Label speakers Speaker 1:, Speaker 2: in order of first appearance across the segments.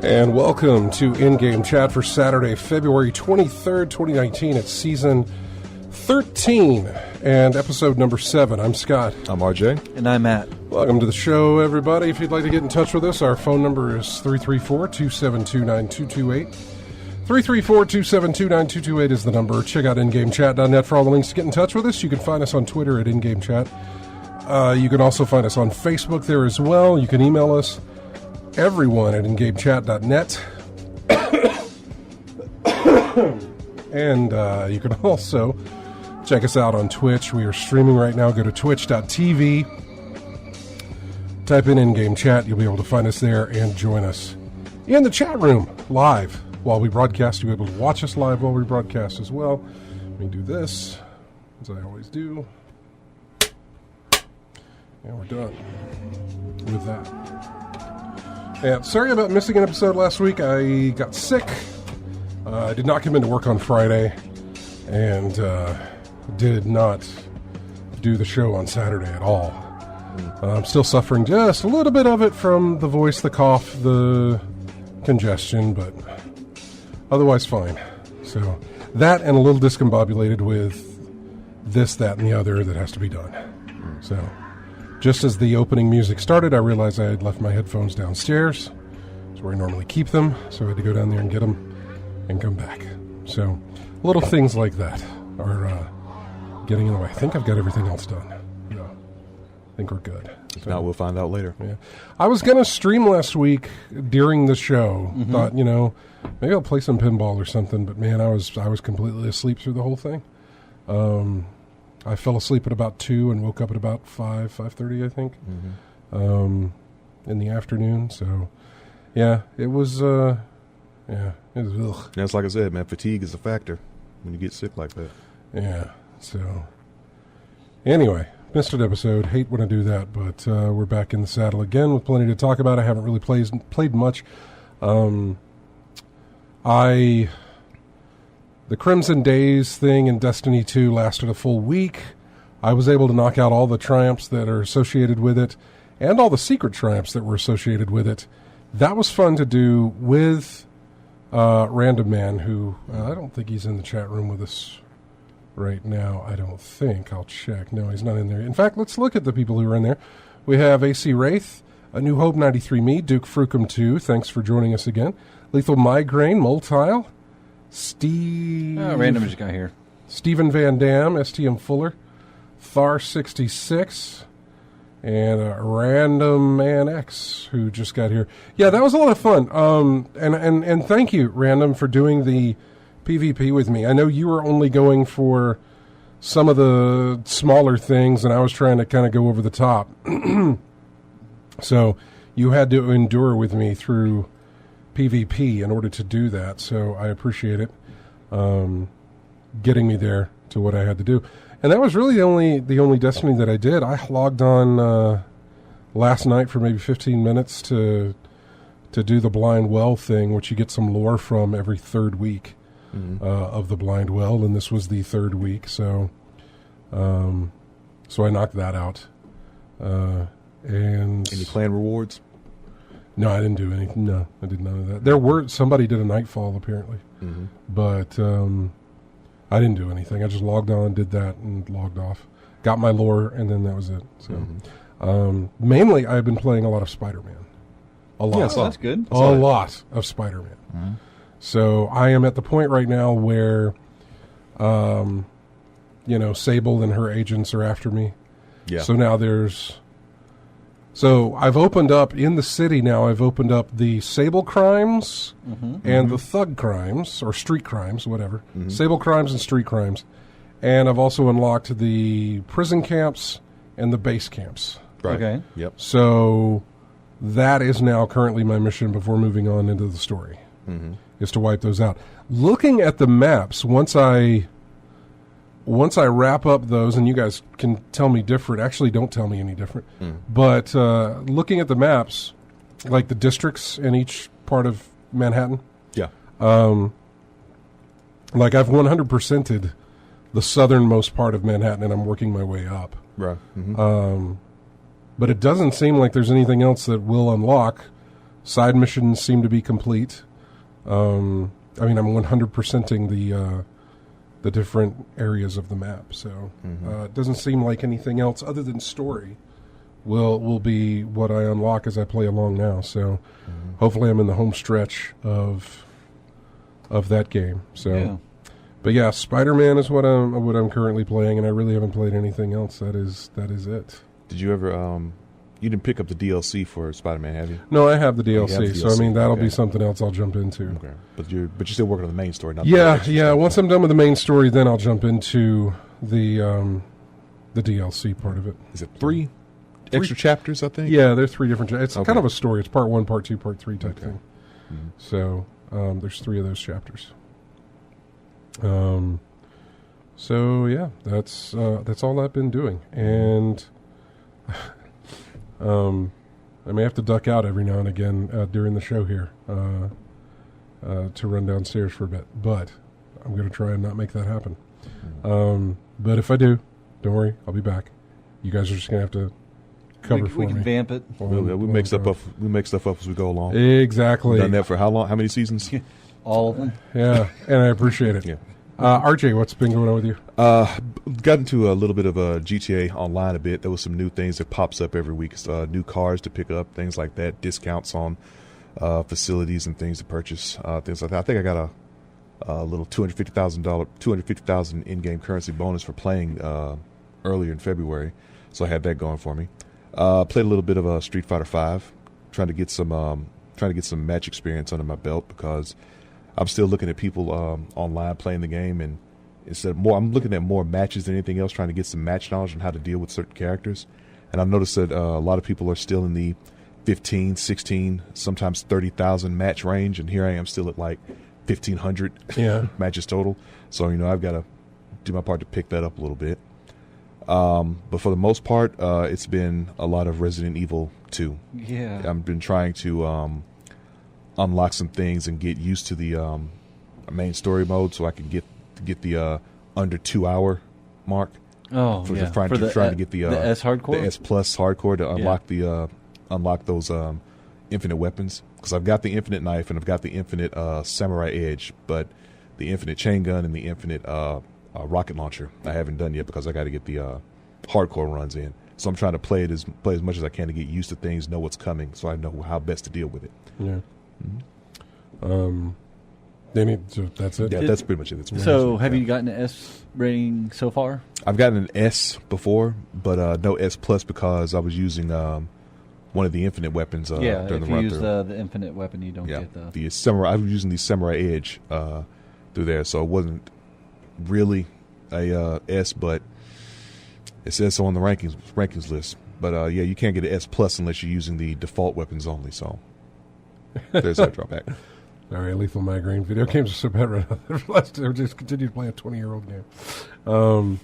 Speaker 1: And welcome to In-Game Chat for Saturday, February 23rd, 2019. It's season 13 and episode number 7. I'm Scott.
Speaker 2: I'm RJ.
Speaker 3: And I'm Matt.
Speaker 1: Welcome to the show, everybody. If you'd like to get in touch with us, our phone number is 334-272-9228. 334-272-9228 is the number. Check out ingamechat.net for all the links to get in touch with us. You can find us on Twitter at InGameChat. You can also find us on Facebook there as well. You can email us, everyone, at ingamechat.net. And you can also check us out on Twitch. We are streaming right now. Go to twitch.tv. Type in In-Game Chat. You'll be able to find us there and join us in the chat room live while we broadcast. You'll be able to watch us live while we broadcast as well. Let me do this, as I always do. And we're done with that. And sorry about missing an episode last week. I got sick. I did not come into work on Friday and did not do the show on Saturday at all. I'm still suffering just a little bit of it from the voice, the cough, the congestion, but otherwise fine. So that and a little discombobulated with this, that, and the other that has to be done. So just as the opening music started, I realized I had left my headphones downstairs. It's where I normally keep them, so I had to go down there and get them and come back. So little things like that are getting in the way. I think I've got everything else done. Yeah, I think we're good.
Speaker 2: If not, we'll find out later.
Speaker 1: Yeah, I was going to stream last week during the show. Thought, maybe I'll play some pinball or something, but man, I was completely asleep through the whole thing. I fell asleep at about 2 and woke up at about 5:30, I think, in the afternoon. So, yeah, it was, it was, ugh.
Speaker 2: Yeah, it's like I said, man, fatigue is a factor when you get sick like that.
Speaker 1: Yeah, so, anyway, missed an episode. Hate when I do that, but we're back in the saddle again with plenty to talk about. I haven't really played much. The Crimson Days thing in Destiny 2 lasted a full week. I was able to knock out all the triumphs that are associated with it and all the secret triumphs that were associated with it. That was fun to do with Random Man, who I don't think he's in the chat room with us right now. I don't think. I'll check. No, he's not in there. In fact, let's look at the people who are in there. We have AC Wraith, A New Hope 93 Me, Duke Frucum 2. Thanks for joining us again. Lethal Migraine, Moltile.
Speaker 3: Random just got here.
Speaker 1: Stephen Van Dam, STM Fuller, Thar66, and Random Man X, who just got here. Yeah, that was a lot of fun. And thank you, Random, for doing the PvP with me. I know you were only going for some of the smaller things, and I was trying to kind of go over the top. So you had to endure with me through PvP in order to do that, so I appreciate it, getting me there to what I had to do. And that was really the only Destiny that I did. I logged on last night for maybe 15 minutes to do the Blind Well thing, which you get some lore from every third week. of the Blind Well, and this was the third week, so I knocked that out. And
Speaker 2: Any clan rewards?
Speaker 1: No, I didn't do anything. No, I did none of that. Somebody did a Nightfall apparently, but I didn't do anything. I just logged on, did that, and logged off. Got my lore, and then that was it. So, mainly, I've been playing a lot of Spider-Man. A lot.
Speaker 3: Yes, that's good.
Speaker 1: A lot of Spider-Man. So I am at the point right now where, Sable and her agents are after me.
Speaker 2: Yeah.
Speaker 1: So now So I've opened up, in the city now, I've opened up the Sable crimes and the Thug crimes, or street crimes, whatever. Sable crimes and street crimes. And I've also unlocked the prison camps and the base camps.
Speaker 2: Right.
Speaker 3: Okay.
Speaker 2: Yep.
Speaker 1: So that is now currently my mission before moving on into the story, is to wipe those out. Looking at the maps, once I wrap up those, and you guys can tell me different, actually don't tell me any different, but looking at the maps, like the districts in each part of Manhattan,
Speaker 2: Yeah.
Speaker 1: like I've 100%ed the southernmost part of Manhattan, and I'm working my way up.
Speaker 2: Right.
Speaker 1: But it doesn't seem like there's anything else that will unlock. Side missions seem to be complete. I'm 100%ing the different areas of the map. So it doesn't seem like anything else other than story will be what I unlock as I play along now. So hopefully I'm in the home stretch of that game. So,
Speaker 3: Yeah.
Speaker 1: But yeah, Spider-Man is what I'm currently playing, and I really haven't played anything else. That is it.
Speaker 2: Did you ever? You didn't pick up the DLC for Spider-Man, have you?
Speaker 1: No, I have the
Speaker 2: you
Speaker 1: DLC,
Speaker 2: have the
Speaker 1: so I mean
Speaker 2: DLC,
Speaker 1: that'll
Speaker 2: okay.
Speaker 1: be something else I'll jump into.
Speaker 2: Okay. But you're still working on the main story, not the
Speaker 1: Yeah,
Speaker 2: extra
Speaker 1: yeah.
Speaker 2: stuff.
Speaker 1: Once I'm done with the main story, then I'll jump into the DLC part of it.
Speaker 2: Is it three extra chapters? I think.
Speaker 1: Yeah, there's 3 different. It's
Speaker 2: Okay.
Speaker 1: kind of a story. It's part 1, part 2, part 3 type
Speaker 2: Okay.
Speaker 1: thing. So there's 3 of those chapters. So yeah, that's all I've been doing, and I may have to duck out every now and again during the show here to run downstairs for a bit, but I'm going to try and not make that happen. But if I do, don't worry, I'll be back. You guys are just going to have to cover for
Speaker 3: we
Speaker 1: me.
Speaker 3: can vamp it.
Speaker 2: We make stuff up. We make stuff up as we go along.
Speaker 1: Exactly.
Speaker 2: Done that for how long? How many seasons?
Speaker 3: All of them.
Speaker 1: Yeah, and I appreciate it.
Speaker 2: Yeah.
Speaker 1: RJ, what's been going on with you?
Speaker 2: Got into a little bit of GTA Online a bit. There was some new things that pops up every week. New cars to pick up, things like that. Discounts on facilities and things to purchase, things like that. I think I got a little $250,000 in-game currency bonus for playing earlier in February, so I had that going for me. Played a little bit of Street Fighter V, trying to get some match experience under my belt because I'm still looking at people online playing the game, and I'm looking at more matches than anything else, trying to get some match knowledge on how to deal with certain characters. And I've noticed that a lot of people are still in the 15, 16, sometimes 30,000 match range, and here I am still at like 1,500 matches total. So I've got to do my part to pick that up a little bit. But for the most part, it's been a lot of Resident Evil 2.
Speaker 3: Yeah.
Speaker 2: I've been trying to unlock some things and get used to the main story mode, so I can get the under 2 hour mark.
Speaker 3: Oh,
Speaker 2: For
Speaker 3: yeah.
Speaker 2: trying to get the
Speaker 3: S hardcore,
Speaker 2: the S plus hardcore to unlock those infinite weapons, because I've got the infinite knife and I've got the infinite samurai edge, but the infinite chain gun and the infinite rocket launcher I haven't done yet because I got to get the hardcore runs in. So I'm trying to play as much as I can to get used to things, know what's coming, so I know how best to deal with it.
Speaker 1: Yeah. So that's it.
Speaker 2: Yeah, that's pretty much it.
Speaker 3: So have you gotten an S rating so far?
Speaker 2: I've gotten an S before, but no S plus because I was using one of the infinite weapons during
Speaker 3: If
Speaker 2: the
Speaker 3: you
Speaker 2: run
Speaker 3: use
Speaker 2: through.
Speaker 3: the infinite weapon, you don't get
Speaker 2: The samurai. I was using the samurai edge through there, so it wasn't really a S, but it says so on the rankings list. But you can't get an S plus unless you're using the default weapons only. So there's that drawback.
Speaker 1: Sorry, Lethal Migraine. Video games are so bad right now. I just continue to play a 20-year-old game.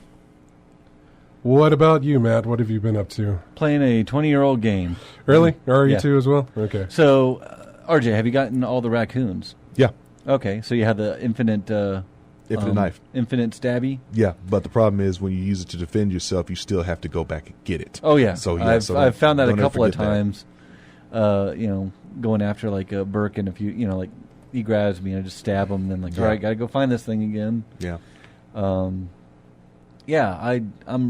Speaker 1: What about you, Matt? What have you been up to?
Speaker 3: Playing a 20-year-old game.
Speaker 1: Really? Are you
Speaker 3: Yeah.
Speaker 1: too as well? Okay.
Speaker 3: So, RJ, have you gotten all the raccoons?
Speaker 2: Yeah.
Speaker 3: Okay, so you have the infinite
Speaker 2: knife.
Speaker 3: infinite stabby.
Speaker 2: Yeah, but the problem is when you use it to defend yourself, you still have to go back and get it.
Speaker 3: Oh yeah,
Speaker 2: So
Speaker 3: I've found that a
Speaker 2: don't ever
Speaker 3: couple of
Speaker 2: forget that.
Speaker 3: times. Going after like a Birkin, if you like he grabs me and I just stab him, and then like
Speaker 2: Yeah.
Speaker 3: all right, gotta go find this thing again.
Speaker 2: Yeah.
Speaker 3: I'm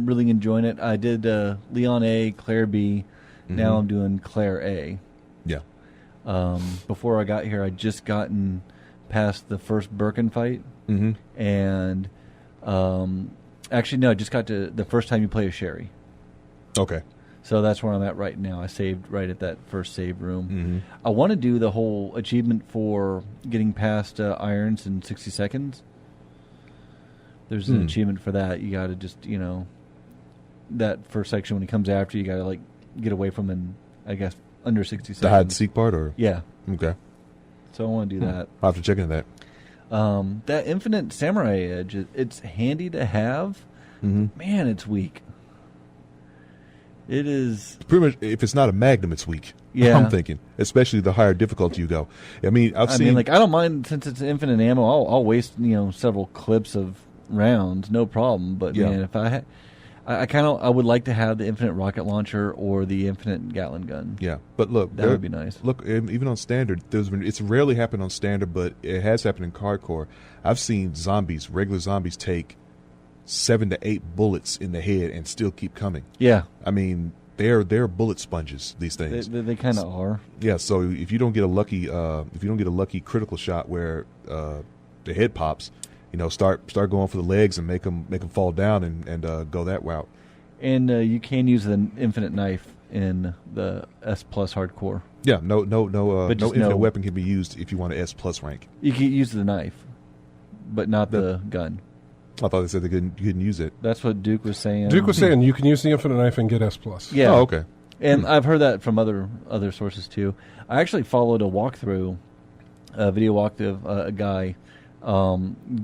Speaker 3: really enjoying it. I did Leon A, Claire B. Now I'm doing Claire A.
Speaker 2: Yeah.
Speaker 3: Before I got here, I'd just gotten past the first Birkin fight, and actually no, I just got to the first time you play a Sherry.
Speaker 2: Okay.
Speaker 3: So that's where I'm at right now. I saved right at that first save room. I want to do the whole achievement for getting past irons in 60 seconds. There's an achievement for that. You got to just, that first section when he comes after you, got to like get away from him, I guess, under 60 seconds.
Speaker 2: The hide and seek part, or
Speaker 3: Yeah.
Speaker 2: okay,
Speaker 3: So I want to do that.
Speaker 2: I'll have to check into that.
Speaker 3: That Infinite Samurai Edge, it's handy to have. Man, it's weak. It is.
Speaker 2: Pretty much, if it's not a Magnum, it's weak.
Speaker 3: Yeah.
Speaker 2: I'm thinking, especially the higher difficulty you go. I mean, I
Speaker 3: I don't mind since it's infinite ammo. I'll waste several clips of rounds, no problem. But
Speaker 2: Yeah.
Speaker 3: man, if I would like to have the infinite rocket launcher or the infinite Gatling gun.
Speaker 2: Yeah, but look,
Speaker 3: That would be nice.
Speaker 2: Look, even on standard, it's rarely happened on standard, but it has happened in hardcore. I've seen regular zombies, take 7 to 8 bullets in the head and still keep coming.
Speaker 3: Yeah,
Speaker 2: I mean, they're bullet sponges. These things.
Speaker 3: they kind of are.
Speaker 2: Yeah. So if you don't get a lucky critical shot where the head pops, start going for the legs and make them fall down and go that route.
Speaker 3: And you can use the infinite knife in the S Plus hardcore.
Speaker 2: Yeah. No
Speaker 3: But just
Speaker 2: infinite
Speaker 3: no-
Speaker 2: weapon can be used if you want an S plus rank.
Speaker 3: You can use the knife, but not the gun.
Speaker 2: I thought they said you couldn't use it.
Speaker 3: That's what Duke was saying.
Speaker 1: Duke was saying you can use the infinite knife and get S+.
Speaker 3: Yeah.
Speaker 2: Oh, okay.
Speaker 3: And I've heard that from other sources too. I actually followed a video walkthrough of a guy,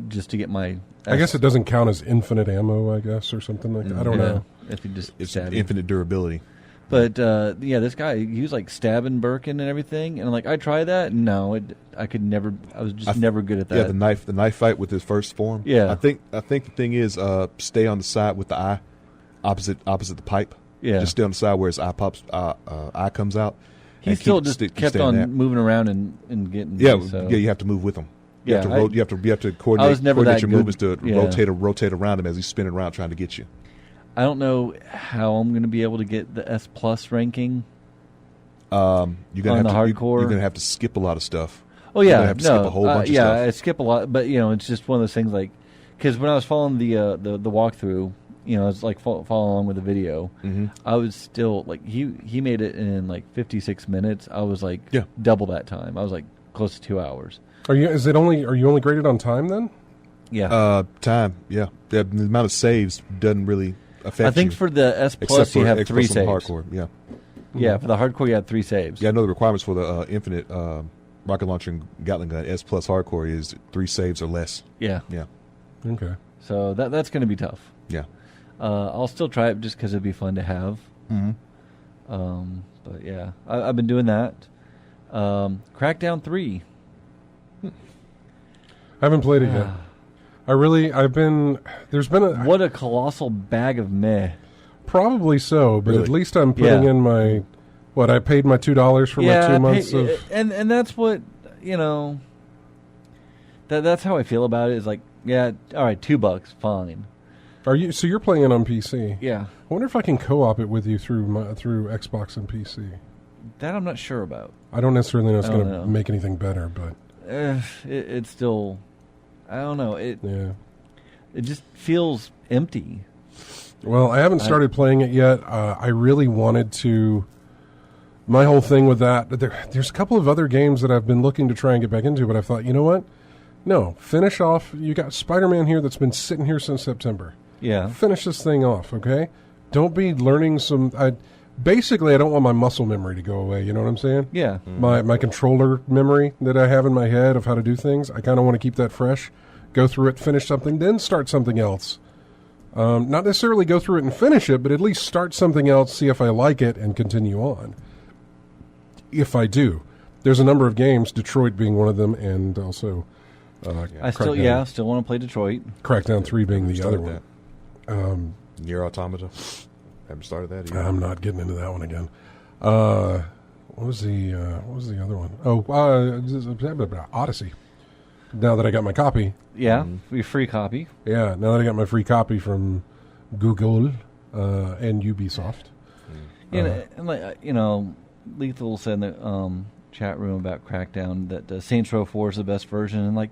Speaker 3: just to get my.
Speaker 1: I guess it doesn't count as infinite ammo, I guess, or something like that. I don't know.
Speaker 3: If you just
Speaker 2: It's
Speaker 3: stab him.
Speaker 2: infinite durability.
Speaker 3: But this guy, he was like stabbing Birkin and everything, and I'm like, I tried that. No, I could never. I was just never good at that.
Speaker 2: Yeah, the knife fight with his first form.
Speaker 3: Yeah.
Speaker 2: I think the thing is stay on the side with the eye, opposite the pipe.
Speaker 3: Yeah.
Speaker 2: Just stay on the side where his eye comes out.
Speaker 3: He
Speaker 2: and
Speaker 3: still
Speaker 2: keep
Speaker 3: kept
Speaker 2: stay
Speaker 3: on
Speaker 2: that.
Speaker 3: moving around and getting.
Speaker 2: Yeah,
Speaker 3: me, so.
Speaker 2: yeah. You have to move with him. You
Speaker 3: Yeah,
Speaker 2: have to coordinate.
Speaker 3: I was never
Speaker 2: coordinate
Speaker 3: that
Speaker 2: your
Speaker 3: good.
Speaker 2: movements to
Speaker 3: Yeah.
Speaker 2: rotate around him as he's spinning around trying to get you.
Speaker 3: I don't know how I'm going to be able to get the S Plus ranking.
Speaker 2: You're
Speaker 3: On
Speaker 2: gonna
Speaker 3: the
Speaker 2: have to,
Speaker 3: hardcore?
Speaker 2: You're gonna have to skip a lot of stuff.
Speaker 3: Oh
Speaker 2: You're
Speaker 3: yeah,
Speaker 2: gonna have to skip a whole bunch of stuff.
Speaker 3: I skip a lot, but it's just one of those things. Like, because when I was following the walkthrough, it's like following along with the video. I was still like he made it in like 56 minutes. I was like double that time. I was like close to 2 hours.
Speaker 1: Are you only graded on time then?
Speaker 3: Yeah,
Speaker 2: Time. Yeah, the amount of saves doesn't really affect.
Speaker 3: I think
Speaker 2: you,
Speaker 3: for the S
Speaker 2: except
Speaker 3: Plus
Speaker 2: for,
Speaker 3: you have
Speaker 2: except
Speaker 3: 3
Speaker 2: for
Speaker 3: saves.
Speaker 2: hardcore. Yeah.
Speaker 3: Yeah, for the hardcore you have 3 saves.
Speaker 2: Yeah, I know the requirements for the infinite rocket launcher and Gatling gun S plus hardcore is 3 saves or less.
Speaker 3: Yeah.
Speaker 2: Yeah.
Speaker 1: Okay.
Speaker 3: So that's going to be tough.
Speaker 2: Yeah.
Speaker 3: I'll still try it just because it'd be fun to have. But yeah, I've been doing that. Crackdown 3.
Speaker 1: I haven't played it yet. There's been
Speaker 3: What a colossal bag of meh.
Speaker 1: probably so, but
Speaker 2: Really?
Speaker 1: at least I'm putting in my, I paid my $2 for my 2 months of.
Speaker 3: and that's what that's how I feel about it. Is like, yeah, all right, $2, fine.
Speaker 1: So you're playing it on PC?
Speaker 3: Yeah,
Speaker 1: I wonder if I can co-op it with you through Xbox and PC.
Speaker 3: that I'm not sure about.
Speaker 1: I don't necessarily know it's
Speaker 3: I
Speaker 1: going
Speaker 3: don't
Speaker 1: to
Speaker 3: know.
Speaker 1: make anything better, but
Speaker 3: It's still, I don't know. It just feels empty.
Speaker 1: Well, I haven't started playing it yet. I really wanted to. My whole thing with that, there's a couple of other games that I've been looking to try and get back into, but I thought, you know what? No, finish off. You got Spider-Man here that's been sitting here since September.
Speaker 3: Yeah.
Speaker 1: Finish this thing off, okay? Don't be learning some. Basically, I don't want my muscle memory to go away. You know what I'm saying?
Speaker 3: Yeah.
Speaker 1: My controller memory that I have in my head of how to do things. I kind of want to keep that fresh. Go through it, finish something, then start something else. Not necessarily go through it and finish it, but at least start something else, see if I like it, and continue on. If I do. There's a number of games, Detroit being one of them, and also
Speaker 3: I still want to play Detroit.
Speaker 1: Crackdown 3 being the other
Speaker 2: Started
Speaker 1: one.
Speaker 2: that. Nier Automata. Haven't started that either.
Speaker 1: I'm not getting into that one again. What was the other one? Oh, Odyssey. Now that I got my copy.
Speaker 3: Yeah, your free copy.
Speaker 1: Yeah, now that I got my free copy from Google and Ubisoft.
Speaker 3: Lethal said in the chat room about Crackdown that Saints Row 4 is the best version, and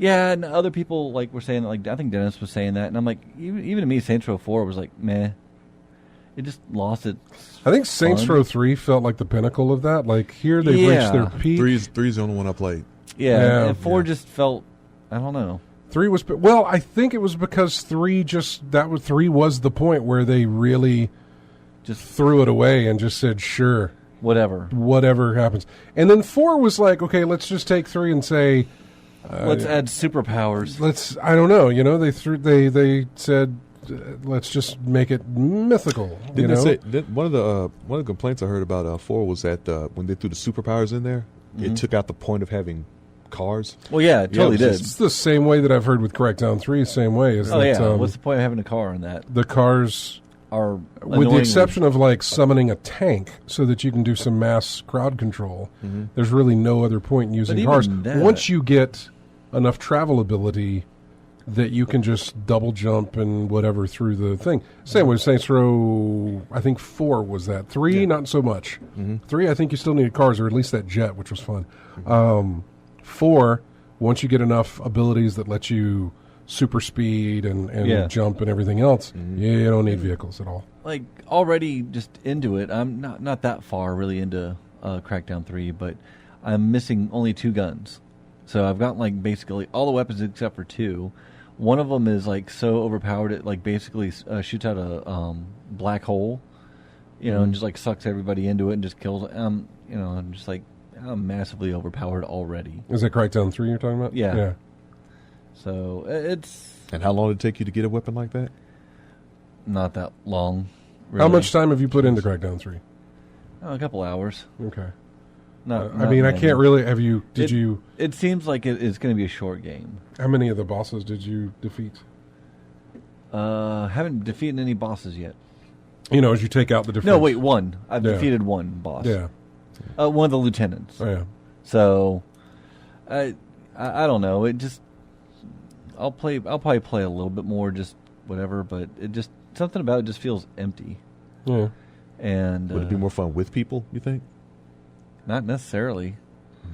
Speaker 3: and other people were saying that, I think Dennis was saying that, and I'm like, even to me, Saints Row 4 was meh. It just lost its.
Speaker 1: I think Saints Row 3 felt like the pinnacle of that. Here they've reached their peak.
Speaker 2: Three's the only one I played.
Speaker 3: Yeah, and 4 just felt, I don't know.
Speaker 1: 3 was I think it was because 3 was the point where they really just threw it away and just said sure, whatever happens. And then 4 was like, okay, let's just take 3 and say
Speaker 3: let's add superpowers.
Speaker 1: I don't know, they said let's just make it mythical.
Speaker 2: Didn't they say one of the complaints I heard about 4 was that when they threw the superpowers in there, it took out the point of having cars.
Speaker 3: Well, yeah, it totally did.
Speaker 1: It's the same way that I've heard with Crackdown 3, same way.
Speaker 3: What's the point of having a car in that?
Speaker 1: The cars
Speaker 3: are
Speaker 1: with the exception of summoning a tank so that you can do some mass crowd control. There's really no other point in using cars. Once you get enough travel ability that you can just double jump and whatever through the thing. Same with Saints Row, I think 4 was that. 3, not so much. 3, I think you still needed cars, or at least that jet, which was fun. 4, once you get enough abilities that let you super speed and jump and everything else, you don't need vehicles at all.
Speaker 3: Already just into it. I'm not that far really into Crackdown 3, but I'm missing only 2 guns. So I've got basically all the weapons except for 2. One of them is so overpowered it basically shoots out a black hole, and just sucks everybody into it and just kills. I'm just I'm massively overpowered already.
Speaker 1: Is that Crackdown 3 you're talking about?
Speaker 3: Yeah. So it's.
Speaker 2: And how long did it take you to get a weapon like that?
Speaker 3: Not that long. Really.
Speaker 1: How much time have you put into Crackdown 3?
Speaker 3: A couple hours.
Speaker 1: Okay.
Speaker 3: Not
Speaker 1: I can't really. Have you? Did you?
Speaker 3: It seems like it's going to be a short game.
Speaker 1: How many of the bosses did you defeat?
Speaker 3: Haven't defeated any bosses yet.
Speaker 1: As you take out the different.
Speaker 3: No, wait, one. I've defeated one boss.
Speaker 1: Yeah.
Speaker 3: One of the lieutenants.
Speaker 1: Oh yeah.
Speaker 3: So, I don't know. It just. I'll probably play a little bit more, just whatever. But it just something about it just feels empty.
Speaker 1: Yeah.
Speaker 3: And
Speaker 2: would it be more fun with people? You think?
Speaker 3: Not necessarily,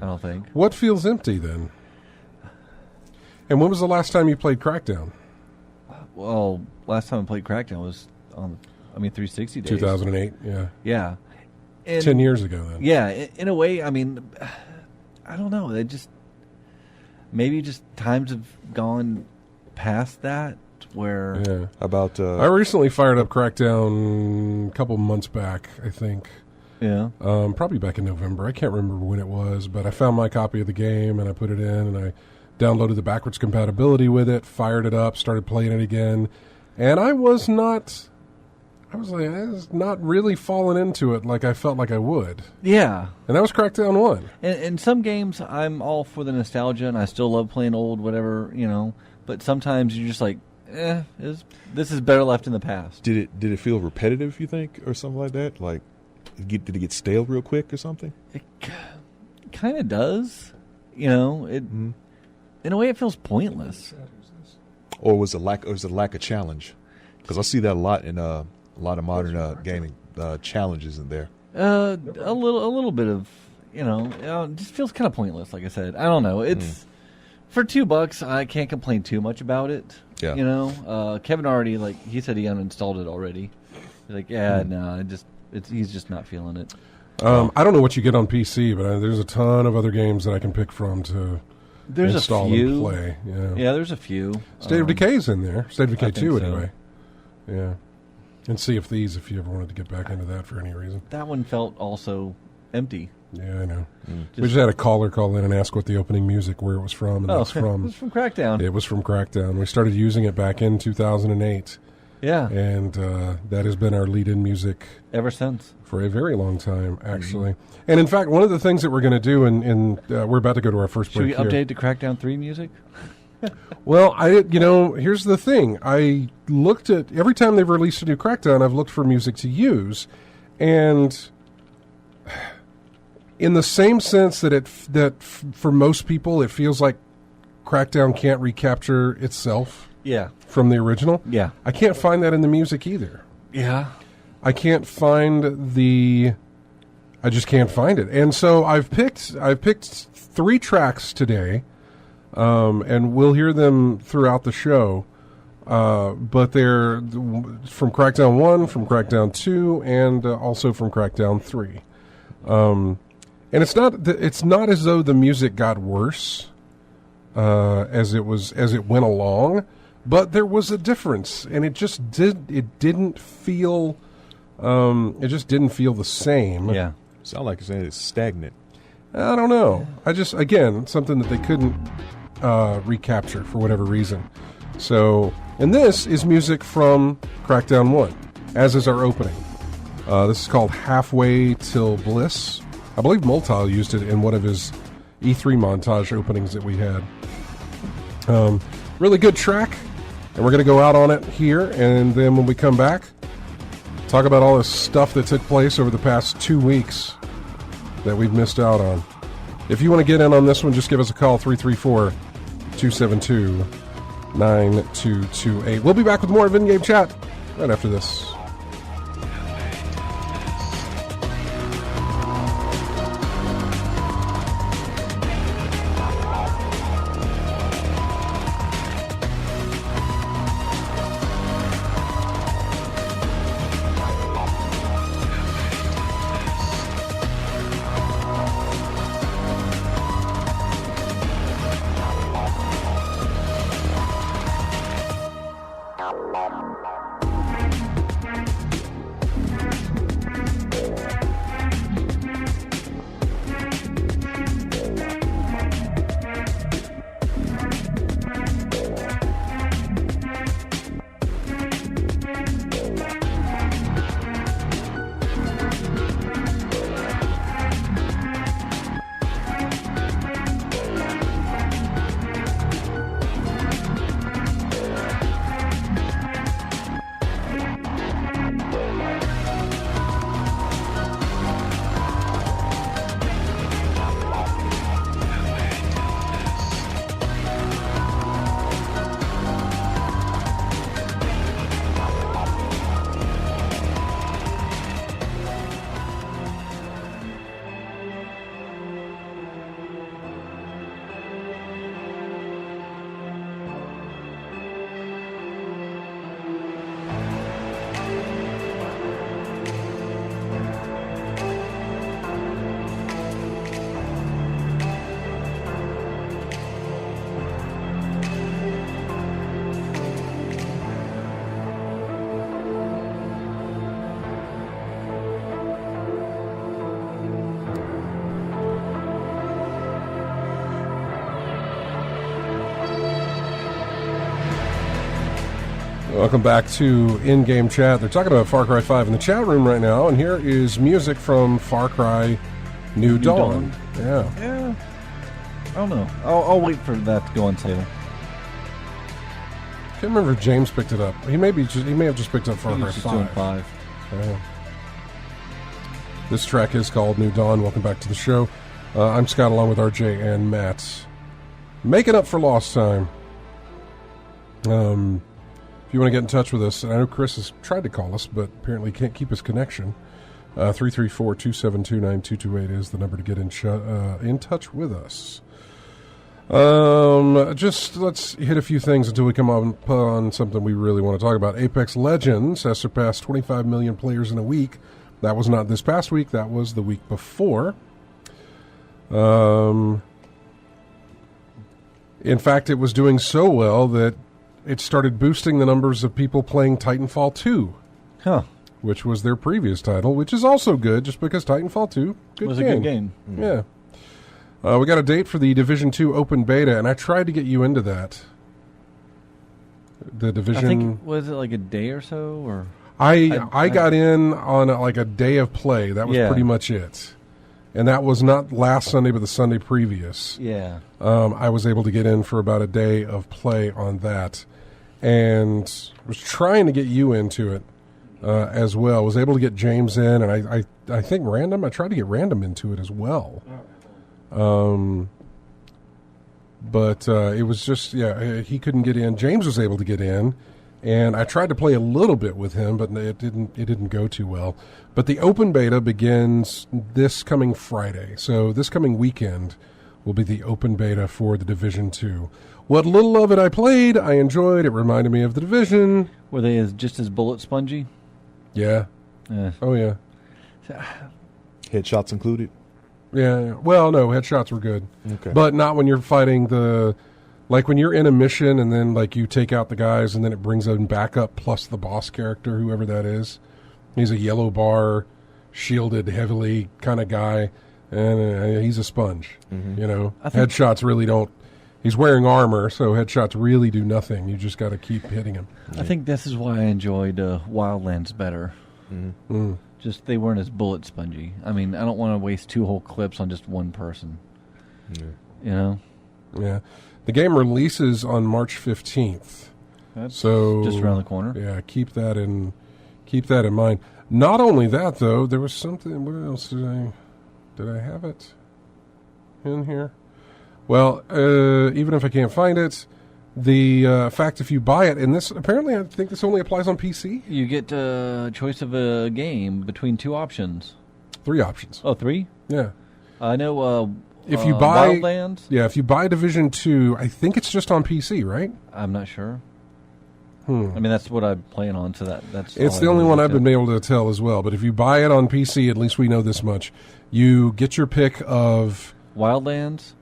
Speaker 3: I don't think.
Speaker 1: What feels empty then? And when was the last time you played Crackdown?
Speaker 3: Well, last time I played Crackdown was on, 360 days.
Speaker 1: 2008, yeah.
Speaker 3: Yeah. And
Speaker 1: 10 years ago then.
Speaker 3: Yeah, in a way, I don't know. They just, maybe just times have gone past that where.
Speaker 1: Yeah.
Speaker 2: About.
Speaker 1: I recently fired up Crackdown a couple months back, I think.
Speaker 3: Yeah.
Speaker 1: Probably back in November. I can't remember when it was, but I found my copy of the game and I put it in and I downloaded the backwards compatibility with it, fired it up, started playing it again, and I was not really falling into it like I felt like I would.
Speaker 3: Yeah.
Speaker 1: And that was Crackdown 1.
Speaker 3: And some games I'm all for the nostalgia and I still love playing old whatever, but sometimes you're just this is better left in the past.
Speaker 2: Did it feel repetitive, you think, or something like that? Did it get stale real quick or something?
Speaker 3: It kind of does. In a way, it feels pointless.
Speaker 2: Or was it a lack of challenge? Because I see that a lot in a lot of modern gaming challenges in there.
Speaker 3: A little bit of it just feels kind of pointless. Like I said, I don't know. It's for $2. I can't complain too much about it.
Speaker 2: Yeah.
Speaker 3: Kevin already he said he uninstalled it already. He's like, he's just not feeling it.
Speaker 1: I don't know what you get on PC, but there's a ton of other games that I can pick from to install and play.
Speaker 3: Yeah, there's a few.
Speaker 1: State of Decay's in there. State of Decay 2,
Speaker 3: so.
Speaker 1: anyway. Yeah. And Sea of Thieves, if you ever wanted to get back into that for any reason.
Speaker 3: That one felt also empty.
Speaker 1: Yeah, I know. We just had a caller call in and ask what the opening music, where it was from, and that's from.
Speaker 3: It was from Crackdown.
Speaker 1: It was from Crackdown. We started using it back in 2008.
Speaker 3: Yeah.
Speaker 1: And that has been our lead-in music
Speaker 3: Ever since.
Speaker 1: for a very long time, actually. And in fact, one of the things that we're going to do, we're about to go to our first
Speaker 3: Should we
Speaker 1: break here.
Speaker 3: update to Crackdown 3 music?
Speaker 1: Well, here's the thing. I looked at every time they've released a new Crackdown, I've looked for music to use, and in the same sense that for most people it feels like Crackdown can't recapture itself
Speaker 3: Yeah.
Speaker 1: from the original.
Speaker 3: Yeah.
Speaker 1: I can't find that in the music either.
Speaker 3: Yeah.
Speaker 1: I can't find I just can't find it. And so I've picked 3 tracks today. And we'll hear them throughout the show. But they're from Crackdown 1, from Crackdown 2, and also from Crackdown 3. And it's not as though the music got worse as it went along, but there was a difference, and it just didn't feel the same.
Speaker 3: Yeah.
Speaker 2: Sound like it's stagnant.
Speaker 1: I don't know. Again, something that they couldn't recapture for whatever reason. So, and this is music from Crackdown 1, as is our opening. This is called Halfway Till Bliss. I believe Moltile used it in one of his E3 montage openings that we had. Really good track, and we're going to go out on it here, and then when we come back, talk about all this stuff that took place over the past 2 weeks that we've missed out on. If you want to get in on this one, just give us a call, 334-272-9228. We'll be back with more of In-Game Chat right after this. Welcome back to In-Game Chat. They're talking about Far Cry 5 in the chat room right now, and here is music from Far Cry New Dawn. Yeah.
Speaker 3: Yeah. I don't know. I'll wait for that to go on sale.
Speaker 1: Can't remember if James picked it up. He may have just picked up Far Cry
Speaker 3: He's just doing
Speaker 1: 5.
Speaker 3: 5.
Speaker 1: Yeah. This track is called New Dawn. Welcome back to the show. I'm Scott, along with RJ and Matt. Making up for lost time. If you want to get in touch with us, and I know Chris has tried to call us, but apparently can't keep his connection. 334-272-9228 is the number to get in touch with us. Just let's hit a few things until we come on something we really want to talk about. Apex Legends has surpassed 25 million players in a week. That was not this past week. That was the week before. In fact, it was doing so well that it started boosting the numbers of people playing Titanfall 2.
Speaker 3: Huh.
Speaker 1: Which was their previous title, which is also good, just because Titanfall 2
Speaker 3: Was a good game.
Speaker 1: Yeah. We got a date for the Division 2 open beta, and I tried to get you into that. The Division.
Speaker 3: I think was it like a day or so, or
Speaker 1: I got in on like a day of play. That was pretty much it. And that was not last Sunday, but the Sunday previous.
Speaker 3: Yeah.
Speaker 1: I was able to get in for about a day of play on that, and was trying to get you into it as well. Was able to get James in, and I think Random. I tried to get Random into it as well. But it was just he couldn't get in. James was able to get in. And I tried to play a little bit with him, but it didn't go too well. But the open beta begins this coming Friday. So this coming weekend will be the open beta for the Division 2. What little of it I played, I enjoyed. It reminded me of the Division.
Speaker 3: Were they just as bullet spongy?
Speaker 1: Yeah. Oh, yeah.
Speaker 2: Headshots included?
Speaker 1: Yeah. Well, no, headshots were good.
Speaker 2: Okay.
Speaker 1: But not when you're fighting like when you're in a mission and then like you take out the guys and then it brings them back up plus the boss character, whoever that is. He's a yellow bar, shielded heavily kind of guy, and he's a sponge.
Speaker 2: Mm-hmm.
Speaker 1: You know, headshots really don't. He's wearing armor, so headshots really do nothing. You just got to keep hitting him.
Speaker 3: I think this is why I enjoyed Wildlands better.
Speaker 2: Mm-hmm.
Speaker 3: Just they weren't as bullet spongy. I mean, I don't want to waste 2 whole clips on just one person.
Speaker 2: Yeah.
Speaker 3: You know?
Speaker 1: Yeah. The game releases on March 15th.
Speaker 3: That's
Speaker 1: so
Speaker 3: just around the corner.
Speaker 1: Yeah, keep that in mind. Not only that though, there was something. What else did I have it in here? Well, even if I can't find it, the fact if you buy it, and this apparently I think this only applies on PC.
Speaker 3: You get a choice of a game between 2 options.
Speaker 1: 3 options.
Speaker 3: Oh, 3?
Speaker 1: Yeah.
Speaker 3: I know.
Speaker 1: If you buy
Speaker 3: Wildlands,
Speaker 1: if you buy Division 2, I think it's just on PC, right?
Speaker 3: I'm not sure. I mean, that's what I'm playing on, so that's.
Speaker 1: It's the only one I've been able to tell as well. But if you buy it on PC, at least we know this much: you get your pick of
Speaker 3: Wildlands,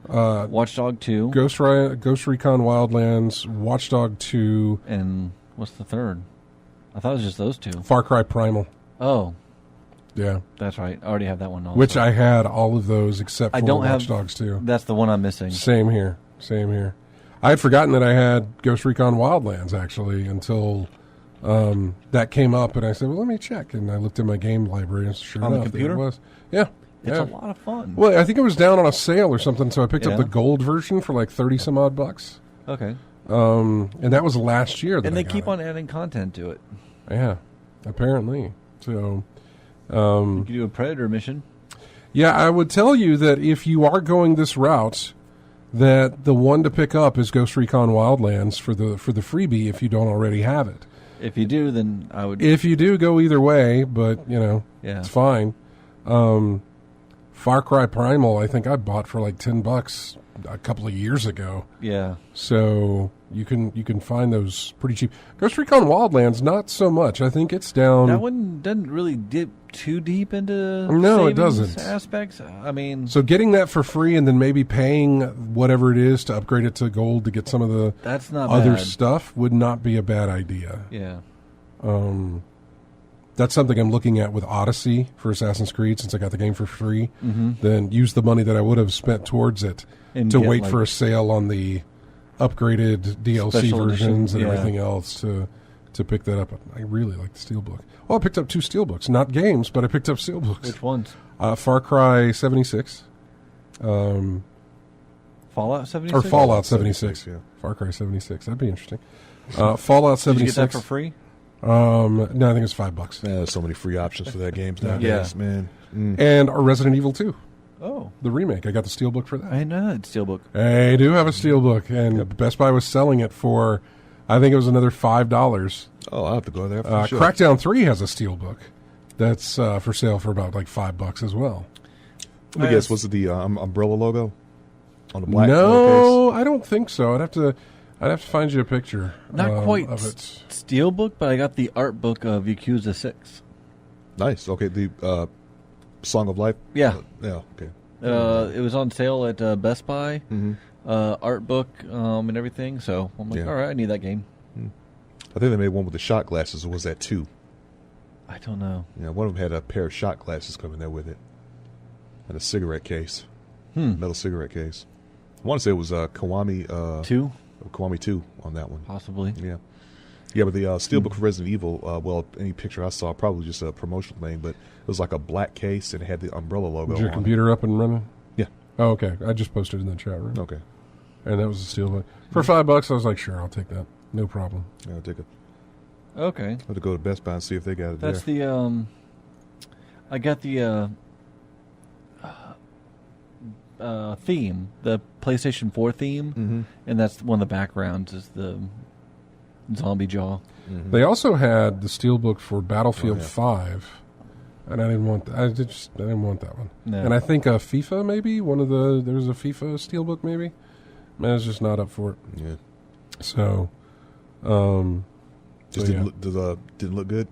Speaker 3: Watch Dog 2,
Speaker 1: Ghost Recon Wildlands, Watch Dog 2,
Speaker 3: and what's the third? I thought it was just those 2.
Speaker 1: Far Cry Primal.
Speaker 3: Oh,
Speaker 1: yeah,
Speaker 3: that's right. I already have that one. Also.
Speaker 1: Which I had all of those except for Watch Dogs 2.
Speaker 3: That's the one I'm missing.
Speaker 1: Same here. I had forgotten that I had Ghost Recon Wildlands actually until that came up, and I said, "Well, let me check." And I looked in my game library, and sure
Speaker 3: on
Speaker 1: enough,
Speaker 3: the computer?
Speaker 1: it was. Yeah,
Speaker 3: it's a lot of fun.
Speaker 1: Well, I think it was down on a sale or something, so I picked up the gold version for like 30 some odd bucks.
Speaker 3: Okay.
Speaker 1: And that was last year.
Speaker 3: And they keep on adding content to it.
Speaker 1: Yeah, apparently. So.
Speaker 3: You could do a Predator mission.
Speaker 1: Yeah, I would tell you that if you are going this route, that the one to pick up is Ghost Recon Wildlands for the freebie if you don't already have it.
Speaker 3: If you do, then I would.
Speaker 1: If you do, go either way, but it's fine. Far Cry Primal, I think I bought for like $10 a couple of years ago.
Speaker 3: Yeah.
Speaker 1: So you can find those pretty cheap. Ghost Recon Wildlands, not so much. I think it's down.
Speaker 3: That one doesn't really dip too deep into
Speaker 1: it doesn't
Speaker 3: aspects. I mean,
Speaker 1: so getting that for free and then maybe paying whatever it is to upgrade it to gold to get some of the
Speaker 3: that's not
Speaker 1: other
Speaker 3: bad.
Speaker 1: Stuff would not be a bad idea.
Speaker 3: Yeah.
Speaker 1: That's something I'm looking at with Odyssey for Assassin's Creed since I got the game for free.
Speaker 3: Mm-hmm.
Speaker 1: Then use the money that I would have spent towards it to wait for a sale on the upgraded DLC versions and everything else to pick that up. I really like the Steelbook. Well, I picked up 2 Steelbooks. Not games, but I picked up Steelbooks.
Speaker 3: Which ones?
Speaker 1: Far Cry 76.
Speaker 3: Fallout 76?
Speaker 1: Or Fallout 76.
Speaker 2: Yeah.
Speaker 1: Far Cry 76. That'd be interesting. Fallout 76.
Speaker 3: Did you get that for free?
Speaker 1: No, I think it's $5.
Speaker 2: Yeah, there's so many free options for that games nowadays,
Speaker 3: Yeah.
Speaker 2: man.
Speaker 1: And Resident Evil 2.
Speaker 3: Oh.
Speaker 1: The remake. I got the Steelbook for that.
Speaker 3: I know that Steelbook.
Speaker 1: I do have a Steelbook, and Best Buy was selling it for, I think it was another $5.
Speaker 2: Oh, I'll have to go there for sure.
Speaker 1: Crackdown 3 has a Steelbook that's for sale for about like $5 as well.
Speaker 2: Let me guess, was it the Umbrella logo on the black?
Speaker 1: No, I don't think so. I'd have to find you a picture.
Speaker 3: Not quite
Speaker 1: of it.
Speaker 3: Steelbook, but I got the art book of Yakuza 6.
Speaker 2: Nice. Okay, the Song of Life.
Speaker 3: Yeah.
Speaker 2: Yeah. Okay.
Speaker 3: It was on sale at Best Buy.
Speaker 2: Mm-hmm.
Speaker 3: Art book and everything. So I'm like, all right, I need that game.
Speaker 2: I think they made one with the shot glasses, or was that 2?
Speaker 3: I don't know.
Speaker 2: Yeah, one of them had a pair of shot glasses coming there with it, and a cigarette case, metal cigarette case. I want to say it was Kiwami
Speaker 3: 2?
Speaker 2: Kiwami 2 on that one.
Speaker 3: Possibly.
Speaker 2: Yeah. Yeah, but the Steelbook for Resident Evil, well, any picture I saw, probably just a promotional thing, but it was like a black case and it had the Umbrella logo
Speaker 1: Is your
Speaker 2: on
Speaker 1: computer up and running?
Speaker 2: Yeah.
Speaker 1: Oh, okay. I just posted it in the chat room.
Speaker 2: Okay.
Speaker 1: And that was a Steelbook. For $5, I was like, sure, I'll take that. No problem.
Speaker 2: Yeah, I'll take it.
Speaker 3: Okay.
Speaker 2: I have to go to Best Buy and see if they got it
Speaker 3: That's
Speaker 2: there.
Speaker 3: the I got the theme, the PlayStation 4 theme, and that's one of the backgrounds is the zombie jaw.
Speaker 1: They also had the Steelbook for Battlefield 5, and I didn't want. I didn't want that one.
Speaker 3: No.
Speaker 1: And I think FIFA maybe there was a FIFA Steelbook maybe. Man, it's just not up for it.
Speaker 2: Yeah.
Speaker 1: So,
Speaker 2: Just didn't look good?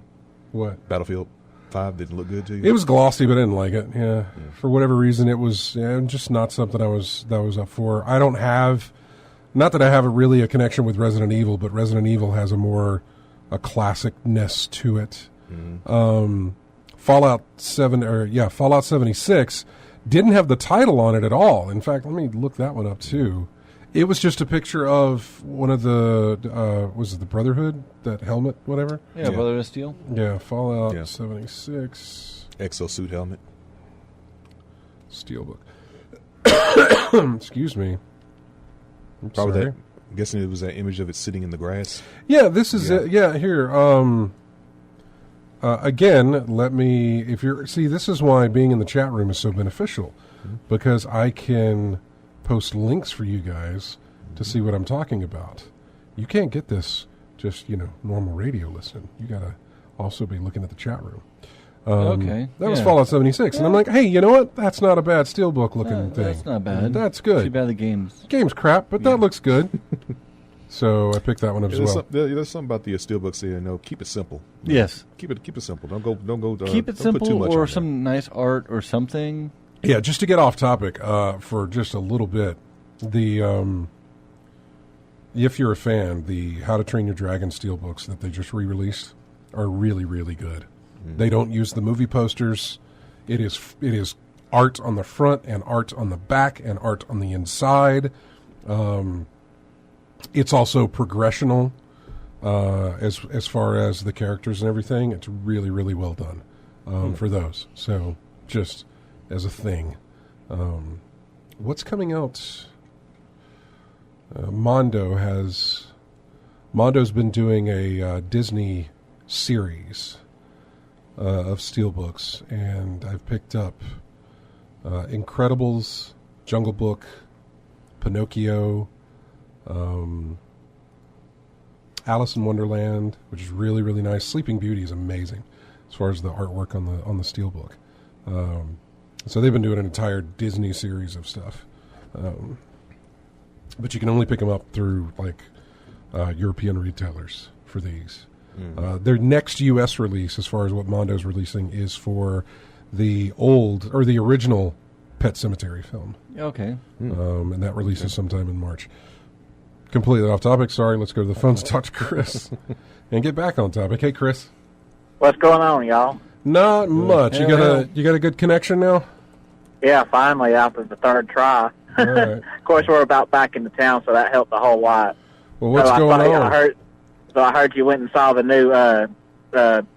Speaker 1: What?
Speaker 2: Battlefield 5 didn't look good to you?
Speaker 1: It was glossy, but I didn't like it. Yeah, for whatever reason, it was just not something that was up for. I don't have, not that I have really a connection with Resident Evil, but Resident Evil has a classicness to it. Fallout 76 didn't have the title on it at all. In fact, let me look that one up too. It was just a picture of one of the was it the Brotherhood, that helmet, whatever.
Speaker 3: Yeah, Brotherhood of Steel.
Speaker 1: Yeah, Fallout 76
Speaker 2: exosuit helmet.
Speaker 1: Steelbook. Excuse me. I'm
Speaker 2: Probably
Speaker 1: sorry.
Speaker 2: that. I'm guessing it was that image of it sitting in the grass.
Speaker 1: Yeah, this is it. Yeah, here. Again, this is why being in the chat room is so beneficial, because I can post links for you guys to see what I'm talking about. You can't get this just, normal radio listening. You got to also be looking at the chat room.
Speaker 3: Okay.
Speaker 1: That was Fallout 76. And I'm like, hey, you know what? That's not a bad Steelbook looking thing.
Speaker 3: That's not bad.
Speaker 1: That's good.
Speaker 3: Too bad the game's
Speaker 1: crap, but that looks good. So I picked that one up as well.
Speaker 2: There's something about the Steelbooks there, keep it simple.
Speaker 3: Yes.
Speaker 2: Keep it simple. Don't go.
Speaker 3: Keep it
Speaker 2: don't put too
Speaker 3: simple,
Speaker 2: much
Speaker 3: or
Speaker 2: on
Speaker 3: some nice art or something.
Speaker 1: Yeah, just to get off topic for just a little bit, the if you're a fan, the How to Train Your Dragon Steelbooks that they just re-released are really, really good. They don't use the movie posters. It is art on the front and art on the back and art on the inside. It's also progressional as far as the characters and everything. It's really, really well done for those. So just as a thing. What's coming out? Mondo's been doing a Disney series of Steelbooks, and I've picked up Incredibles, Jungle Book, Pinocchio, Alice in Wonderland, which is really, really nice. Sleeping Beauty is amazing as far as the artwork on the Steelbook. So they've been doing an entire Disney series of stuff. But you can only pick them up through European retailers for these. Their next U.S. release, as far as what Mondo's releasing, is for the original Pet Sematary film.
Speaker 3: Okay.
Speaker 1: And that releases sometime in March. Completely off topic. Sorry. Let's go to the phones and talk to Chris and get back on topic. Hey, Chris.
Speaker 4: What's going on, y'all?
Speaker 1: Not much. You got a good connection now?
Speaker 4: Yeah, finally after the third try.
Speaker 1: All right.
Speaker 4: Of course, we're about back into town, so that helped a whole lot.
Speaker 1: Well, what's going on?
Speaker 4: I heard you went and saw the new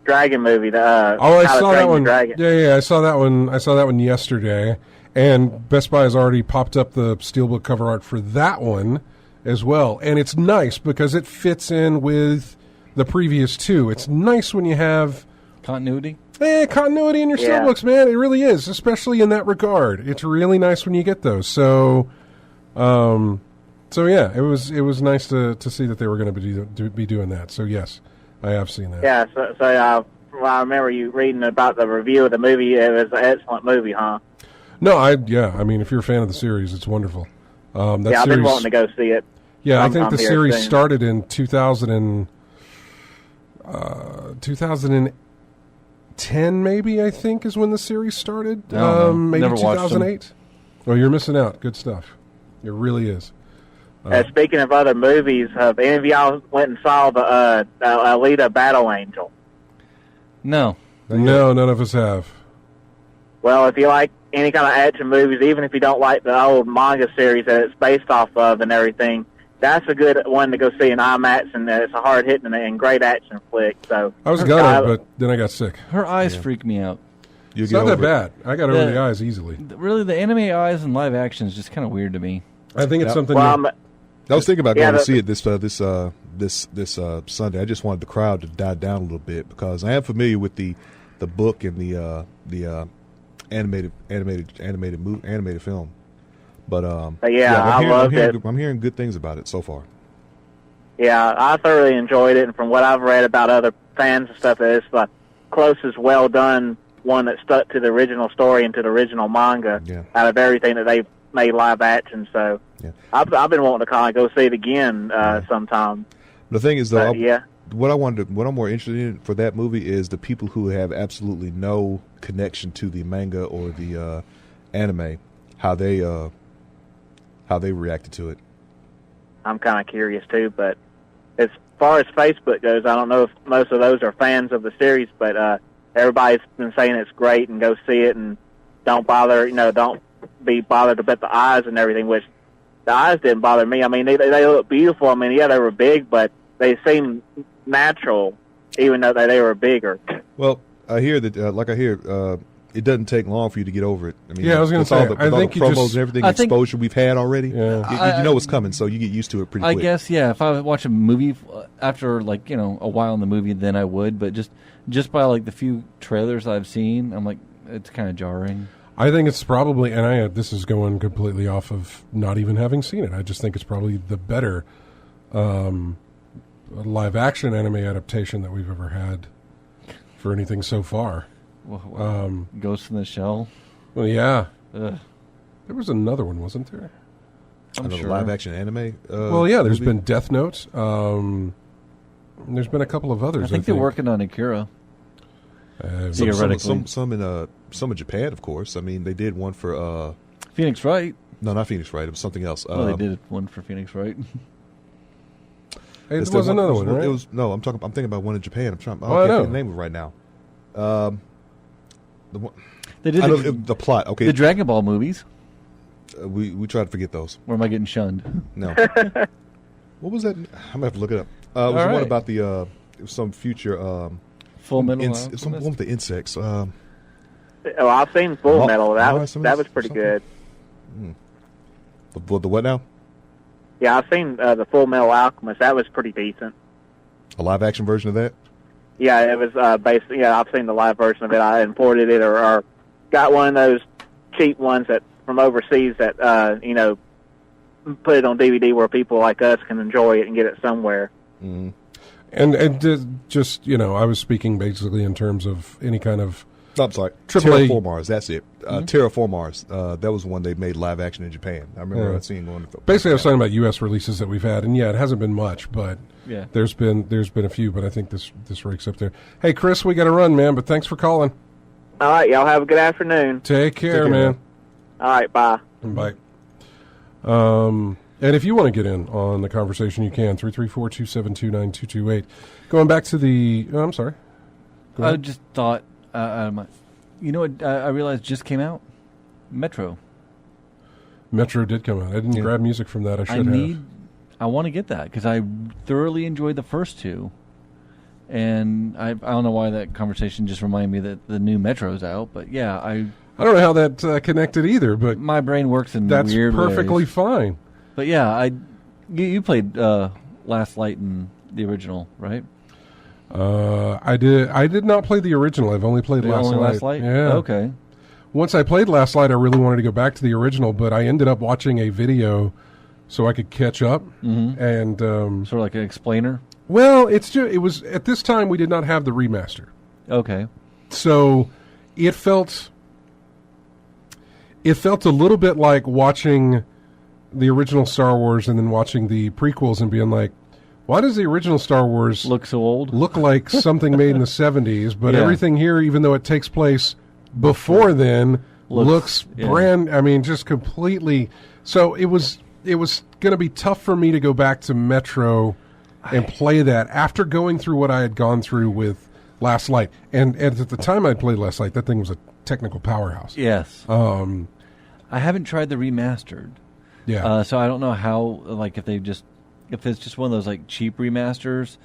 Speaker 4: Dragon movie.
Speaker 1: I saw that one.
Speaker 4: Dragon.
Speaker 1: Yeah, I saw that one. I saw that one yesterday, and Best Buy has already popped up the Steelbook cover art for that one as well. And it's nice because it fits in with the previous two. It's nice when you have
Speaker 3: continuity.
Speaker 1: Continuity in your Steelbooks, man. It really is, especially in that regard. It's really nice when you get those. So, yeah, it was nice to see that they were going to be doing that. So yes, I have seen that.
Speaker 4: Yeah. So I remember you reading about the review of the movie. It was an excellent movie, huh?
Speaker 1: No, I mean, if you're a fan of the series, it's wonderful.
Speaker 4: I've been wanting to go see it.
Speaker 1: Yeah, I think the series started in 2010, maybe, I think, is when the series started. Maybe
Speaker 3: Never
Speaker 1: 2008. Oh, you're missing out. Good stuff. It really is.
Speaker 4: Speaking of other movies, have any of y'all went and saw the Alita Battle Angel?
Speaker 3: No.
Speaker 1: No, none of us have.
Speaker 4: Well, if you like any kind of action movies, even if you don't like the old manga series that it's based off of and everything, that's a good one to go see in IMAX, and it's a hard hitting and great action flick. So
Speaker 1: I was gonna, but then I got sick.
Speaker 3: Her eyes freak me out.
Speaker 1: It's not that bad. I got over the eyes easily.
Speaker 3: Really, the anime eyes and live action is just kind of weird to me.
Speaker 1: I think it's something.
Speaker 2: I was thinking about going to see it this Sunday. I just wanted the crowd to die down a little bit because I am familiar with the book and the animated film. But
Speaker 4: I loved it.
Speaker 2: I'm hearing good things about it so far.
Speaker 4: Yeah, I thoroughly enjoyed it, and from what I've read about other fans and stuff, it's the closest, well done one that stuck to the original story and to the original manga out of everything that they've made live action. So I've been wanting to kind of go see it again sometime.
Speaker 2: The thing is, though, what I'm more interested in for that movie is the people who have absolutely no connection to the manga or the anime, how they reacted to it. I'm
Speaker 4: kind of curious too, but as far as Facebook goes, I don't know if most of those are fans of the series, but everybody's been saying it's great and go see it and don't be bothered about the eyes and everything, which the eyes didn't bother me. I mean, they look beautiful. I mean, they were big, but they seemed natural, even though they were bigger.
Speaker 2: Well, I hear that, it doesn't take long for you to get over it. I mean,
Speaker 1: I was going to say,
Speaker 2: I think the promos and everything, exposure we've had already, you know what's coming, so you get used to it pretty quick.
Speaker 3: I guess, if I watch a movie after, a while in the movie, then I would, but just by, the few trailers I've seen, I'm like, it's kind of jarring.
Speaker 1: I think it's probably, and this is going completely off of not even having seen it, I just think it's probably the better live-action anime adaptation that we've ever had for anything so far.
Speaker 3: Ghost in the Shell?
Speaker 1: Well, yeah. Ugh. There was another one, wasn't there?
Speaker 2: I'm sure. Live-action anime?
Speaker 1: There's been Death Note. There's been a couple of others.
Speaker 3: I think they're working on Akira.
Speaker 2: Theoretically. Some in Japan, of course. I mean, they did one for...
Speaker 3: Phoenix Wright.
Speaker 2: No, not Phoenix Wright. It was something else.
Speaker 3: They did one for Phoenix Wright.
Speaker 1: Hey, there was another one, right?
Speaker 2: I'm thinking about one in Japan. I can't think of the name of it right now.
Speaker 3: They did
Speaker 2: the plot. Okay,
Speaker 3: the Dragon Ball movies.
Speaker 2: We try to forget those.
Speaker 3: Or am I getting shunned?
Speaker 2: No. What was that? I'm gonna have to look it up. It was one about the some future
Speaker 3: Full Metal. Some
Speaker 2: one with the insects.
Speaker 4: I've seen Full Metal. That was pretty good.
Speaker 2: The what now?
Speaker 4: Yeah, I've seen the Full Metal Alchemist. That was pretty decent.
Speaker 2: A live action version of that?
Speaker 4: Yeah, it was basically. Yeah, I've seen the live version of it. I imported it or got one of those cheap ones from overseas that put it on DVD where people like us can enjoy it and get it somewhere.
Speaker 2: Mm-hmm.
Speaker 1: And just I was speaking basically in terms of any kind of.
Speaker 2: I'm sorry.
Speaker 1: AAA.
Speaker 2: Terraformars, that's it. Terraformars, that was one they made live action in Japan. I remember seeing one.
Speaker 1: Basically, I was talking about U.S. releases that we've had, and it hasn't been much, but there's been a few. But I think this ranks up there. Hey, Chris, we got to run, man. But thanks for calling.
Speaker 4: All right, y'all have a good afternoon.
Speaker 1: Take care, man.
Speaker 4: All right, bye.
Speaker 1: Bye. And if you want to get in on the conversation, you can 334-272-9228. Going back to the. Oh, I'm sorry.
Speaker 3: I just thought. You know what I realized just came out? Metro.
Speaker 1: Metro did come out. I didn't grab music from that. I should have.
Speaker 3: I want to get that because I thoroughly enjoyed the first two. And I don't know why that conversation just reminded me that the new Metro's out. But yeah, I
Speaker 1: don't know how that connected either. But
Speaker 3: my brain works in weird ways.
Speaker 1: That's perfectly fine.
Speaker 3: But yeah, you played Last Light in the original, right?
Speaker 1: I did not play the original. I've only played Last Light.
Speaker 3: Yeah. Okay.
Speaker 1: Once I played Last Light, I really wanted to go back to the original, but I ended up watching a video so I could catch up.
Speaker 3: Mm-hmm.
Speaker 1: And
Speaker 3: sort of like an explainer.
Speaker 1: Well, it was at this time we did not have the remaster.
Speaker 3: Okay.
Speaker 1: So it felt a little bit like watching the original Star Wars and then watching the prequels and being like, why does the original Star Wars
Speaker 3: look so old?
Speaker 1: Look like something made in the 70s, but everything here, even though it takes place before then, looks brand. I mean, just completely. So it was going to be tough for me to go back to Metro and play that after going through what I had gone through with Last Light. And at the time I played Last Light, that thing was a technical powerhouse.
Speaker 3: Yes. I haven't tried the remastered.
Speaker 1: Yeah.
Speaker 3: So I don't know how, if they just if it's just one of those like cheap remasters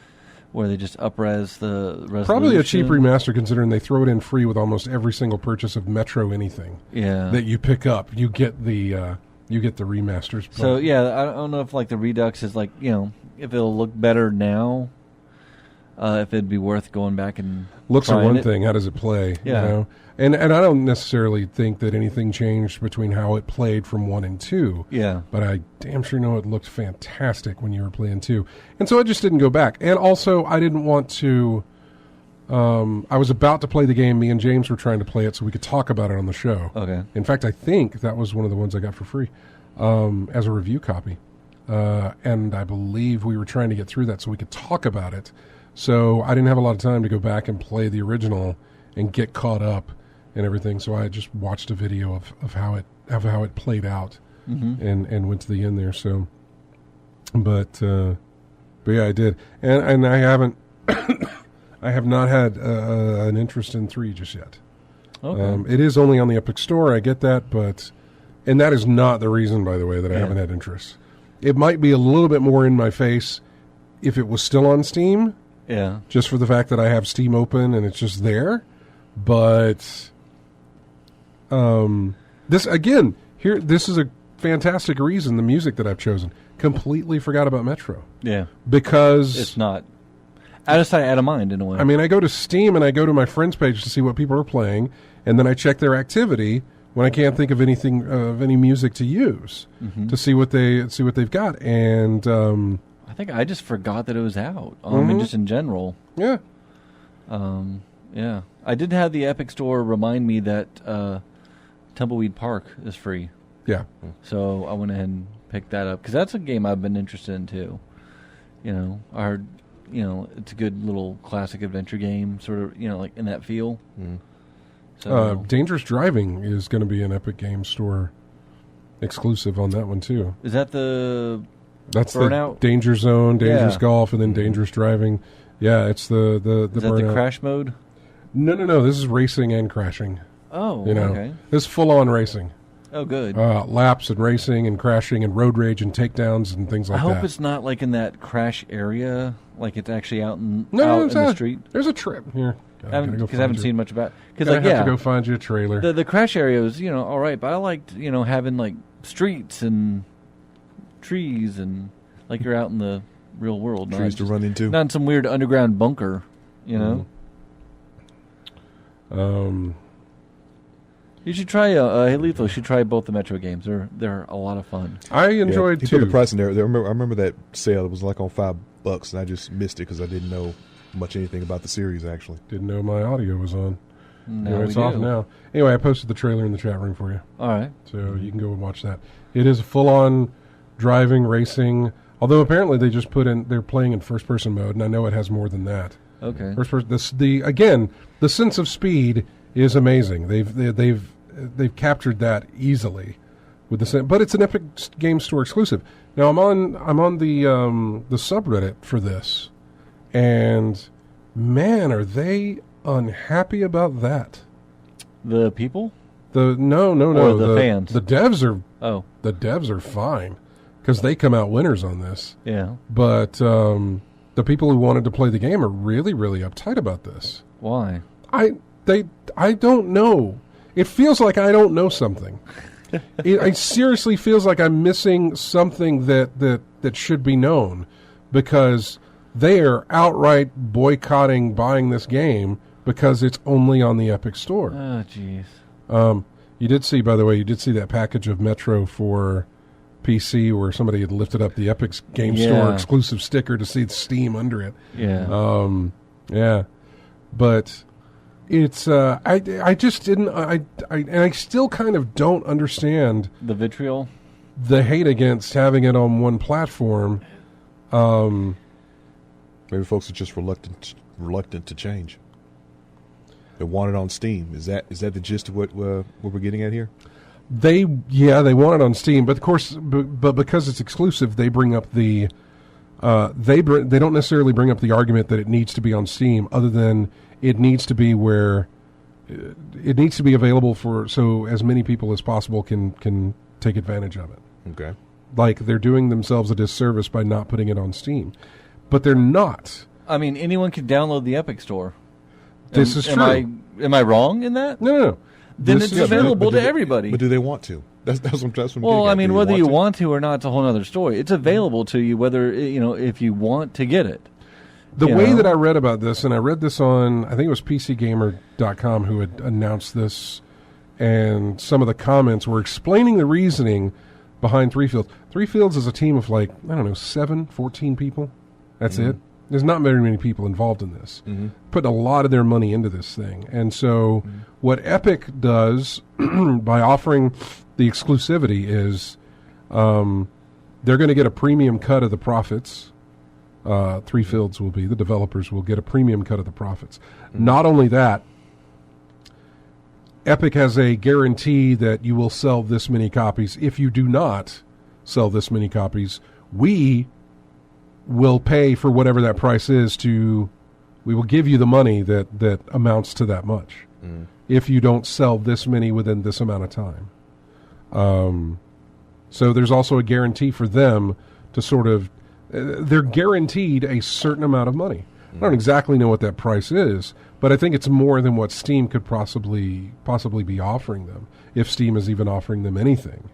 Speaker 3: where they just up-res the resolution.
Speaker 1: Probably a cheap remaster, considering they throw it in free with almost every single purchase of Metro anything that you pick up. You get the remasters.
Speaker 3: So yeah, I don't know if like the Redux is like, you know, if it'll look better now. If it'd be worth going back and
Speaker 1: looks are one
Speaker 3: it.
Speaker 1: thing. How does it play?
Speaker 3: Yeah.
Speaker 1: You know? And I don't necessarily think that anything changed between how it played from 1 and 2.
Speaker 3: Yeah.
Speaker 1: But I damn sure know it looked fantastic when you were playing 2. And so I just didn't go back. And also, I didn't want to... I was about to play the game. Me and James were trying to play it so we could talk about it on the show.
Speaker 3: Okay.
Speaker 1: In fact, I think that was one of the ones I got for free as a review copy. And I believe we were trying to get through that so we could talk about it. So I didn't have a lot of time to go back and play the original and get caught up and everything. So I just watched a video of how it played out and went to the end there. So, but yeah, I did, and I haven't I have not had an interest in 3 just yet.
Speaker 3: Okay.
Speaker 1: It is only on the Epic Store. I get that, and that is not the reason, by the way, that I haven't had interest. It might be a little bit more in my face if it was still on Steam.
Speaker 3: Yeah.
Speaker 1: Just for the fact that I have Steam open and it's just there. But this is a fantastic reason, the music that I've chosen. Completely forgot about Metro.
Speaker 3: Yeah.
Speaker 1: Because
Speaker 3: it's not out of sight, out of mind in a way.
Speaker 1: I mean, I go to Steam and I go to my friends page to see what people are playing, and then I check their activity when I can't think of anything of any music to use to see what they've got. And
Speaker 3: I think I just forgot that it was out. I mean, just in general.
Speaker 1: Yeah.
Speaker 3: Yeah. I did have the Epic Store remind me that Tumbleweed Park is free.
Speaker 1: Yeah.
Speaker 3: So I went ahead and picked that up because that's a game I've been interested in too. You know, I heard, you know, it's a good little classic adventure game, sort of, you know, like in that feel. So
Speaker 1: Dangerous Driving is going to be an Epic Games Store exclusive on that one too.
Speaker 3: is that the
Speaker 1: That's
Speaker 3: Burnout?
Speaker 1: the Danger Zone, Dangerous
Speaker 3: Yeah.
Speaker 1: Golf, and then Dangerous Driving. Yeah, it's the
Speaker 3: is that the
Speaker 1: Burnout.
Speaker 3: crash mode?
Speaker 1: No. This is racing and crashing.
Speaker 3: Oh,
Speaker 1: You know,
Speaker 3: okay.
Speaker 1: this is full-on racing.
Speaker 3: Oh, good.
Speaker 1: Laps and racing and crashing and road rage and takedowns and things
Speaker 3: I
Speaker 1: like
Speaker 3: hope
Speaker 1: that.
Speaker 3: it's not like in that crash area, like it's actually out in
Speaker 1: No,
Speaker 3: the street.
Speaker 1: There's a trip here.
Speaker 3: Because I haven't seen much about. Because
Speaker 1: Gonna
Speaker 3: like
Speaker 1: have to go find you a trailer.
Speaker 3: the crash area was, you know, all right, but I liked, you know, having like streets and trees and like you're out in the real world,
Speaker 2: Trees to run into.
Speaker 3: not in some weird underground bunker, you know. You should try. Hey, Lethal, you should try both the Metro games. They're a lot of fun.
Speaker 1: I enjoyed
Speaker 2: he
Speaker 1: too.
Speaker 2: put the price in there. I remember that sale. It was like on $5, and I just missed it because I didn't know much anything about the series. Actually,
Speaker 1: Didn't know my audio was on.
Speaker 3: Now
Speaker 1: Anyway,
Speaker 3: we
Speaker 1: it's off
Speaker 3: do.
Speaker 1: now. Anyway, I posted the trailer in the chat room for you,
Speaker 3: All right.
Speaker 1: so you can go and watch that. It is full-on driving, racing. Although apparently they just they're playing in first-person mode, and I know it has more than that.
Speaker 3: Okay.
Speaker 1: First person, the sense of speed is amazing. They've captured that easily with but it's an Epic Games Store exclusive. Now I'm on the subreddit for this, and man, are they unhappy about that?
Speaker 3: The people?
Speaker 1: No,
Speaker 3: Or the fans?
Speaker 1: The devs are fine because they come out winners on this.
Speaker 3: Yeah.
Speaker 1: But the people who wanted to play the game are really, really uptight about this.
Speaker 3: Why?
Speaker 1: I don't know. It feels like I don't know something. It seriously feels like I'm missing something that should be known, because they are outright boycotting buying this game because it's only on the Epic Store.
Speaker 3: Oh, jeez.
Speaker 1: You did see, by the way, that package of Metro for PC where somebody had lifted up the Epic Game Store exclusive sticker to see the Steam under it.
Speaker 3: Yeah.
Speaker 1: Yeah, but it's I just didn't and I still kind of don't understand
Speaker 3: The vitriol?
Speaker 1: the hate against having it on one platform.
Speaker 2: maybe folks are just reluctant to change. They want it on Steam. Is that the gist of what we're getting at here?
Speaker 1: They want it on Steam, but of course, but because it's exclusive, they bring up the they don't necessarily bring up the argument that it needs to be on Steam, other than it needs to be where it needs to be available so as many people as possible can take advantage of it.
Speaker 2: Okay.
Speaker 1: like they're doing themselves a disservice by not putting it on Steam. But they're not.
Speaker 3: I mean, anyone can download the Epic Store.
Speaker 1: This is true.
Speaker 3: Am I wrong in that?
Speaker 1: No.
Speaker 3: Then
Speaker 1: This
Speaker 3: it's
Speaker 1: is-
Speaker 3: available
Speaker 2: But
Speaker 3: to everybody.
Speaker 2: But do they want to? That's what I'm getting
Speaker 3: Well,
Speaker 2: at.
Speaker 3: I mean,
Speaker 2: Do
Speaker 3: whether you
Speaker 2: to?
Speaker 3: want to or not, it's a whole other story. It's available to you, whether if you want to get it.
Speaker 1: The
Speaker 3: You
Speaker 1: way
Speaker 3: know?
Speaker 1: that I read about this, and I read this on, I think it was PCGamer.com who had announced this, and some of the comments were explaining the reasoning behind Three Fields. Three Fields is a team of 14 people. That's it. There's not very many people involved in this. Putting a lot of their money into this thing. And so what Epic does by offering the exclusivity is they're going to get a premium cut of the profits. Three Fields will be. The developers will get a premium cut of the profits. Not only that, Epic has a guarantee that you will sell this many copies. If you do not sell this many copies, we will pay for whatever that price is we will give you the money that amounts to that much if you don't sell this many within this amount of time. So there's also a guarantee for them to sort of, they're guaranteed a certain amount of money. I don't exactly know what that price is, but I think it's more than what Steam could possibly be offering them, if Steam is even offering them anything.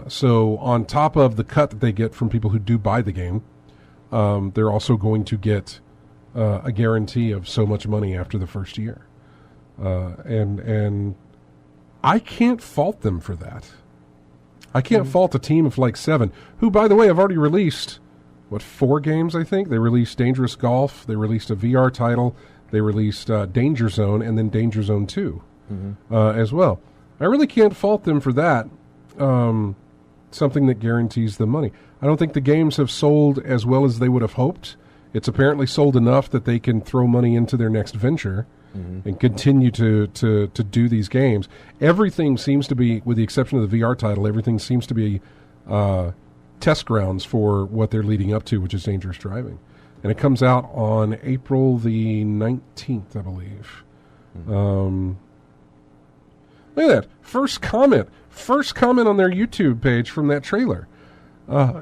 Speaker 1: So on top of the cut that they get from people who do buy the game, they're also going to get a guarantee of so much money after the first year. And I can't fault them for that. I can't fault a team of 7, who, by the way, have already released, 4 games, I think? They released Dangerous Golf, they released a VR title, they released Danger Zone, and then Danger Zone 2 as well. I really can't fault them for that, something that guarantees them money. I don't think the games have sold as well as they would have hoped. It's apparently sold enough that they can throw money into their next venture and continue to do these games. Everything seems to be, with the exception of the VR title, everything seems to be test grounds for what they're leading up to, which is Dangerous Driving. And it comes out on April the 19th, I believe. Look at that. First comment on their YouTube page from that trailer.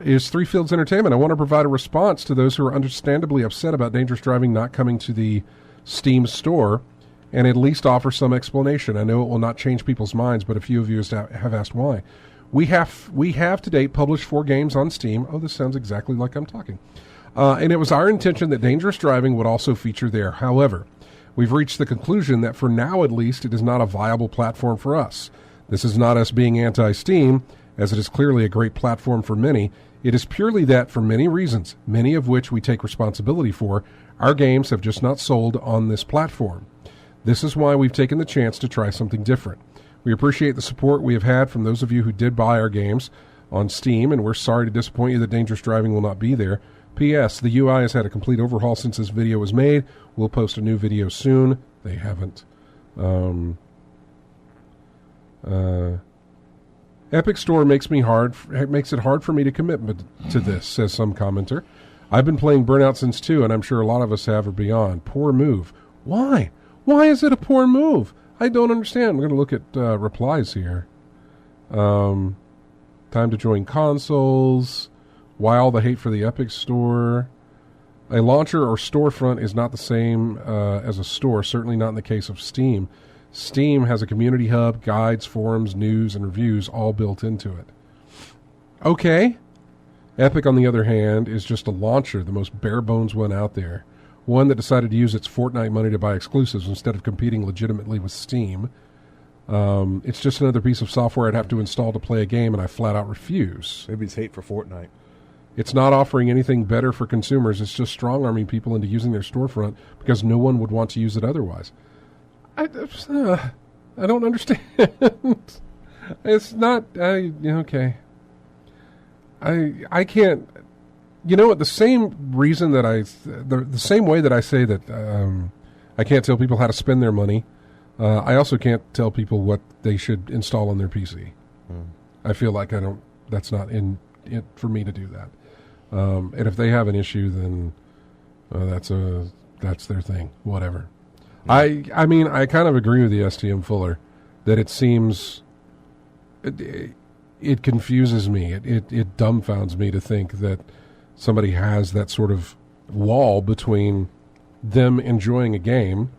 Speaker 1: Is Three Fields Entertainment. I want to provide a response to those who are understandably upset about Dangerous Driving not coming to the Steam store, and at least offer some explanation. I know it will not change people's minds, but a few of you have asked why. We have to date published 4 games on Steam. Oh, this sounds exactly like I'm talking. And it was our intention that Dangerous Driving would also feature there. However, we've reached the conclusion that for now at least, it is not a viable platform for us. This is not us being anti-Steam, as it is clearly a great platform for many. It is purely that, for many reasons, many of which we take responsibility for, our games have just not sold on this platform. This is why we've taken the chance to try something different. We appreciate the support we have had from those of you who did buy our games on Steam, and we're sorry to disappoint you that Dangerous Driving will not be there. P.S. The UI has had a complete overhaul since this video was made. We'll post a new video soon. They haven't. Epic Store makes it hard for me to commit to this, says some commenter. I've been playing Burnout since 2, and I'm sure a lot of us have or beyond. Poor move. Why? Why is it a poor move? I don't understand. I'm going to look at replies here. Time to join consoles. Why all the hate for the Epic Store? A launcher or storefront is not the same as a store, certainly not in the case of Steam. Steam has a community hub, guides, forums, news, and reviews all built into it. Okay. Epic, on the other hand, is just a launcher, the most bare-bones one out there. One that decided to use its Fortnite money to buy exclusives instead of competing legitimately with Steam. It's just another piece of software I'd have to install to play a game, and I flat out refuse.
Speaker 2: Maybe it's hate for Fortnite.
Speaker 1: It's not offering anything better for consumers. It's just strong-arming people into using their storefront because no one would want to use it otherwise. I don't understand. It's not... okay. I can't... You know what? The same reason that the same way that I say that I can't tell people how to spend their money, I also can't tell people what they should install on their PC. I feel like that's not in it for me to do that. And if they have an issue, then that's their thing. Whatever. I mean, I kind of agree with the STM Fuller that it seems... it confuses me. It dumbfounds me to think that somebody has that sort of wall between them enjoying a game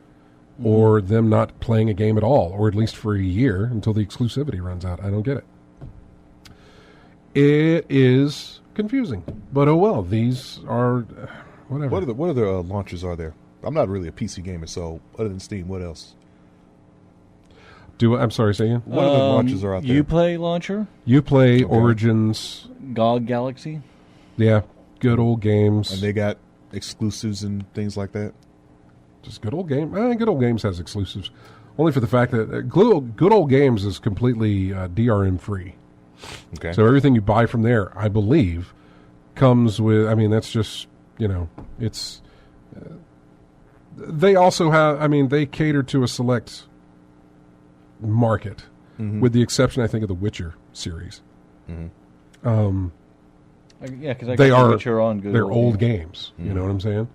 Speaker 1: or them not playing a game at all, or at least for a year until the exclusivity runs out. I don't get it. It is confusing, but oh well. These are whatever.
Speaker 2: What other launchers are there? I'm not really a PC gamer, so other than Steam, what else?
Speaker 1: I'm sorry, say again?
Speaker 2: What other launchers are out there?
Speaker 3: Uplay launcher,
Speaker 1: Uplay, Origins,
Speaker 3: GOG Galaxy.
Speaker 1: yeah, good old games.
Speaker 2: And they got exclusives and things like that?
Speaker 1: Just good old game. Good old games has exclusives, only for the fact that good old games is completely DRM free.
Speaker 2: Okay.
Speaker 1: So everything you buy from there, I believe, comes with. I mean, that's just it's. They also have. I mean, they cater to a select market, with the exception, I think, of the Witcher series.
Speaker 3: Yeah, because
Speaker 1: They are
Speaker 3: Witcher on good
Speaker 1: they're old games. You know what I'm saying?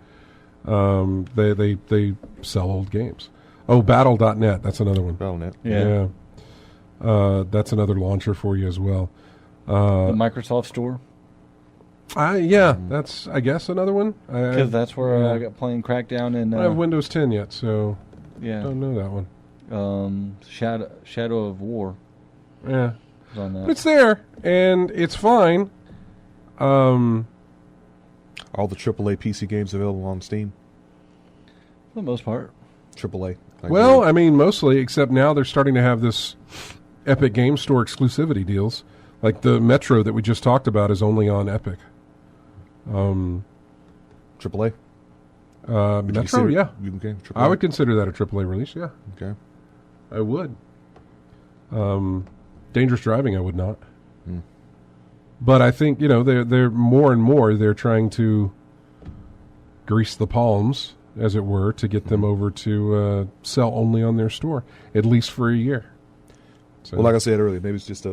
Speaker 1: They sell old games. Oh, Battle.net, that's another one.
Speaker 2: Battle.net.
Speaker 3: Yeah.
Speaker 1: That's another launcher for you as well.
Speaker 3: The Microsoft Store.
Speaker 1: That's I guess another one.
Speaker 3: Because that's where I got playing Crackdown and
Speaker 1: I don't have Windows 10 yet, so
Speaker 3: yeah,
Speaker 1: don't know that one.
Speaker 3: Shadow of War.
Speaker 1: Yeah,
Speaker 3: is on that.
Speaker 1: but it's there and it's fine.
Speaker 2: All the AAA PC games available on Steam?
Speaker 3: For the most part.
Speaker 2: AAA.
Speaker 1: Well, I mean, mostly, except now they're starting to have this Epic Game Store exclusivity deals. Like the Metro that we just talked about is only on Epic.
Speaker 2: AAA?
Speaker 1: Metro, yeah.
Speaker 2: Okay,
Speaker 1: I would consider that a AAA release, yeah.
Speaker 2: Okay.
Speaker 1: I would. Dangerous Driving, I would not. But I think, they're more and more, they're trying to grease the palms, as it were, to get them over to sell only on their store, at least for a year. So,
Speaker 2: Well, like I said earlier, maybe it's just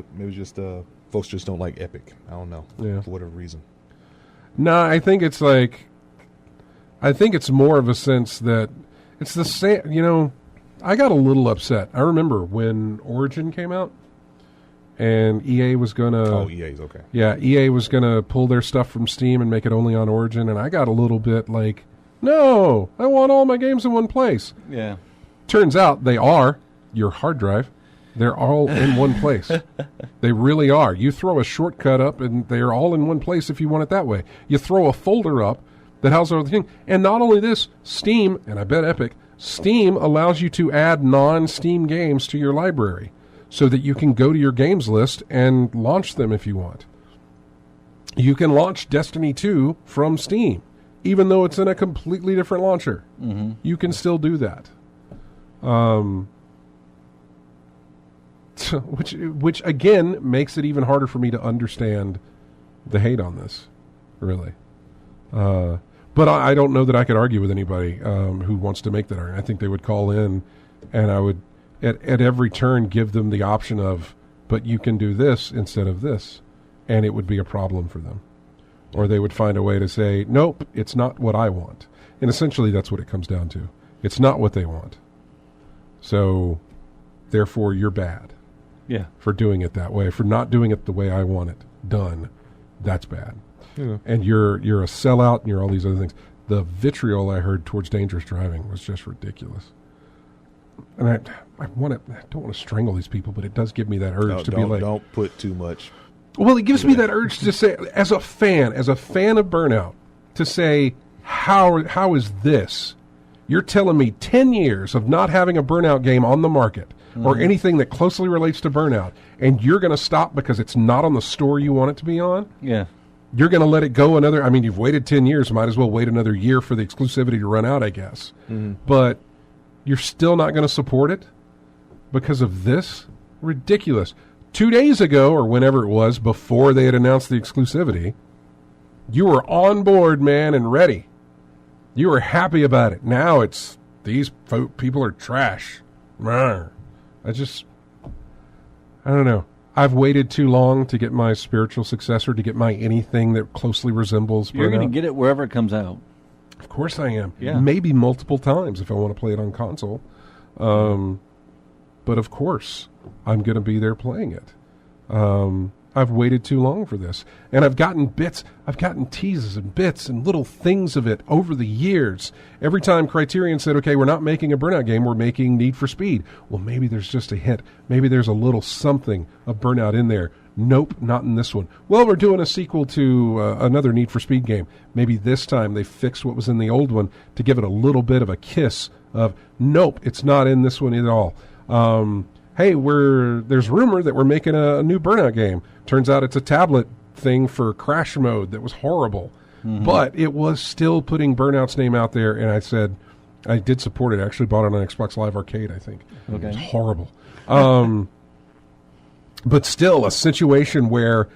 Speaker 2: folks just don't like Epic. I don't know.
Speaker 1: Yeah.
Speaker 2: For whatever reason.
Speaker 1: No, I think it's more of a sense that it's the same, I got a little upset. I remember when Origin came out and EA was going to...
Speaker 2: Oh, EA's okay.
Speaker 1: Yeah, EA was going to pull their stuff from Steam and make it only on Origin, and I got a little bit like, no, I want all my games in one place.
Speaker 3: Yeah.
Speaker 1: Turns out they are your hard drive. They're all in one place. They really are. You throw a shortcut up, and they're all in one place if you want it that way. You throw a folder up that houses everything. And not only this, Steam, and I bet Epic, Steam allows you to add non-Steam games to your library so that you can go to your games list and launch them if you want. You can launch Destiny 2 from Steam, even though it's in a completely different launcher. Mm-hmm. You can still do that. Which again makes it even harder for me to understand the hate on this, really. But I don't know that I could argue with anybody who wants to make that argument. I think they would call in, and I would at every turn give them the option of, but you can do this instead of this, and it would be a problem for them. Or they would find a way to say, nope, it's not what I want. And essentially that's what it comes down to. It's not what they want. So, therefore, you're bad.
Speaker 3: Yeah.
Speaker 1: For doing it that way. For not doing it the way I want it done. That's bad.
Speaker 2: Yeah.
Speaker 1: And you're a sellout and you're all these other things. The vitriol I heard towards Dangerous Driving was just ridiculous. And I don't want to strangle these people, but it does give me that urge to be like...
Speaker 2: Don't put too much...
Speaker 1: Well, it gives me that urge to say, as a fan of Burnout, to say, how is this? You're telling me 10 years of not having a Burnout game on the market or anything that closely relates to Burnout, and you're going to stop because it's not on the store you want it to be on?
Speaker 3: Yeah.
Speaker 1: You're going to let it go another... I mean, you've waited 10 years. Might as well wait another year for the exclusivity to run out, I guess. But you're still not going to support it because of this? Ridiculous. 2 days ago, or whenever it was, before they had announced the exclusivity, you were on board, man, and ready. You were happy about it. Now it's, these people are trash. I don't know. I've waited too long to get my spiritual successor, to get my anything that closely resembles Burnout.
Speaker 3: You're going to get it wherever it comes out.
Speaker 1: Of course I am.
Speaker 3: Yeah.
Speaker 1: Maybe multiple times if I want to play it on console. But of course, I'm going to be there playing it. I've waited too long for this. And I've gotten teases and bits and little things of it over the years. Every time Criterion said, okay, we're not making a Burnout game, we're making Need for Speed. Well, maybe there's just a hint. Maybe there's a little something of Burnout in there. Nope, not in this one. Well, we're doing a sequel to another Need for Speed game. Maybe this time they fixed what was in the old one to give it a little bit of a kiss of, nope, it's not in this one at all. Hey, there's rumor that we're making a new Burnout game. Turns out it's a tablet thing for crash mode that was horrible. Mm-hmm. But it was still putting Burnout's name out there, and I said I did support it. I actually bought it on Xbox Live Arcade, I think. Okay. It was horrible. But still, a situation where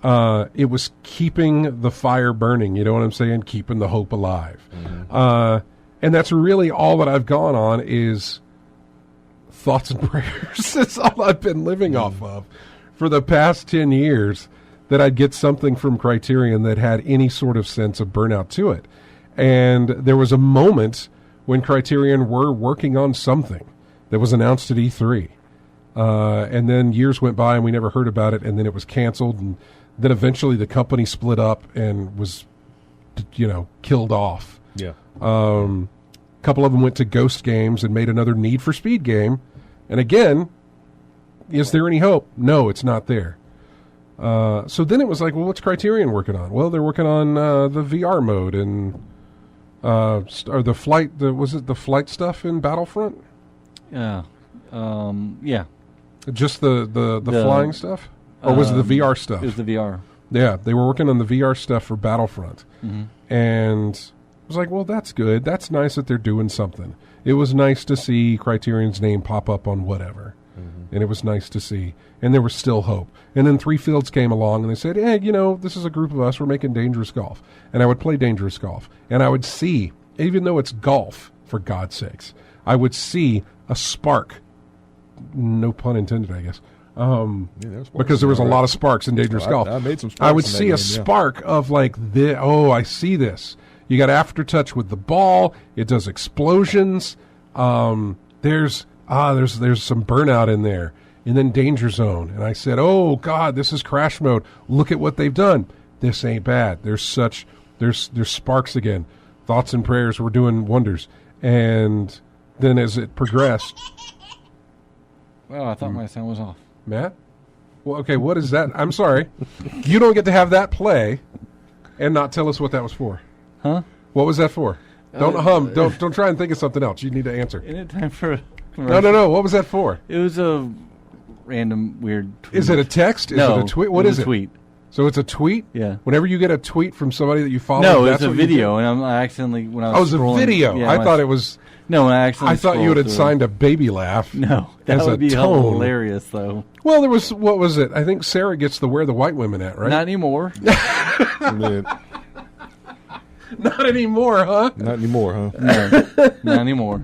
Speaker 1: it was keeping the fire burning, you know what I'm saying? Keeping the hope alive. Mm-hmm. And that's really all that I've gone on is thoughts and prayers. That's all I've been living off of for the past 10 years, that I'd get something from Criterion that had any sort of sense of Burnout to it. And there was a moment when Criterion were working on something that was announced at E3. And then years went by and we never heard about it, and then it was canceled, and then eventually the company split up and was, killed off.
Speaker 2: Yeah.
Speaker 1: A couple of them went to Ghost Games and made another Need for Speed game. And again, is there any hope? No, it's not there. So then it was like, well, what's Criterion working on? Well, they're working on the VR mode and or the flight. Was it the flight stuff in Battlefront?
Speaker 3: Yeah. Yeah.
Speaker 1: Just the flying stuff? Or was it the VR stuff?
Speaker 3: It was the VR.
Speaker 1: Yeah, they were working on the VR stuff for Battlefront.
Speaker 3: Mm-hmm.
Speaker 1: And I was like, well, that's good. That's nice that they're doing something. It was nice to see Criterion's name pop up on whatever. Mm-hmm. And it was nice to see. And there was still hope. And then Three Fields came along and they said, hey, this is a group of us. We're making Dangerous Golf. And I would play Dangerous Golf. And I would see, even though it's golf, for God's sakes, I would see a spark. No pun intended, I guess. Because there was a lot of sparks in Dangerous Golf.
Speaker 2: I made some sparks.
Speaker 1: I would see a spark of like, I see this. You got aftertouch with the ball. It does explosions. There's some Burnout in there. And then Danger Zone. And I said, oh, God, this is crash mode. Look at what they've done. This ain't bad. There's sparks again. Thoughts and prayers were doing wonders. And then as it progressed...
Speaker 3: Well, I thought my sound was off.
Speaker 1: Matt? Well, okay, what is that? I'm sorry. You don't get to have that play and not tell us what that was for.
Speaker 3: Huh?
Speaker 1: What was that for? Don't hum. Don't try and think of something else. You need to answer.
Speaker 3: Any time for a
Speaker 1: No. What was that for?
Speaker 3: It was a random weird tweet.
Speaker 1: Is it a text? Is it a tweet? What is it?
Speaker 3: A tweet.
Speaker 1: So it's a tweet?
Speaker 3: Yeah.
Speaker 1: Whenever you get a tweet from somebody that you follow,
Speaker 3: no, it's a video, and I accidentally when I was
Speaker 1: scrolling, a video.
Speaker 3: Yeah,
Speaker 1: I thought it was.
Speaker 3: No, when I accidentally.
Speaker 1: I thought you had signed a baby laugh.
Speaker 3: No, that would be hilarious, though.
Speaker 1: Well, there was. What was it? I think Sarah gets the Where the White Women At, right?
Speaker 3: Not anymore.
Speaker 1: Not anymore, huh?
Speaker 2: Not anymore, huh?
Speaker 3: No, not anymore.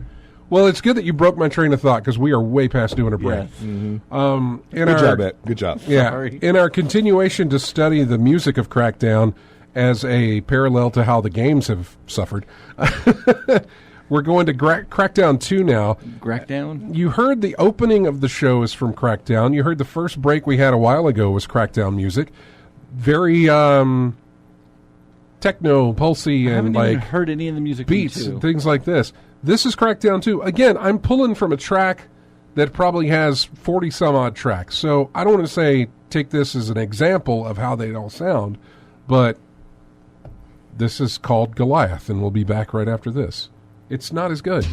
Speaker 1: Well, it's good that you broke my train of thought because we are way past doing a break.
Speaker 3: Yes.
Speaker 2: Mm-hmm. Good job, Ed. Good job.
Speaker 1: Yeah.
Speaker 3: Sorry.
Speaker 1: In our continuation to study the music of Crackdown as a parallel to how the games have suffered, we're going to Crackdown 2 now.
Speaker 3: Crackdown?
Speaker 1: You heard the opening of the show is from Crackdown. You heard the first break we had a while ago was Crackdown music. Very techno, pulsy, and
Speaker 3: I haven't even heard any of the music
Speaker 1: beats and things like this. This is Crackdown 2. Again, I'm pulling from a track that probably has 40 some odd tracks. So I don't want to say take this as an example of how they all sound, but this is called Goliath, and we'll be back right after this. It's not as good.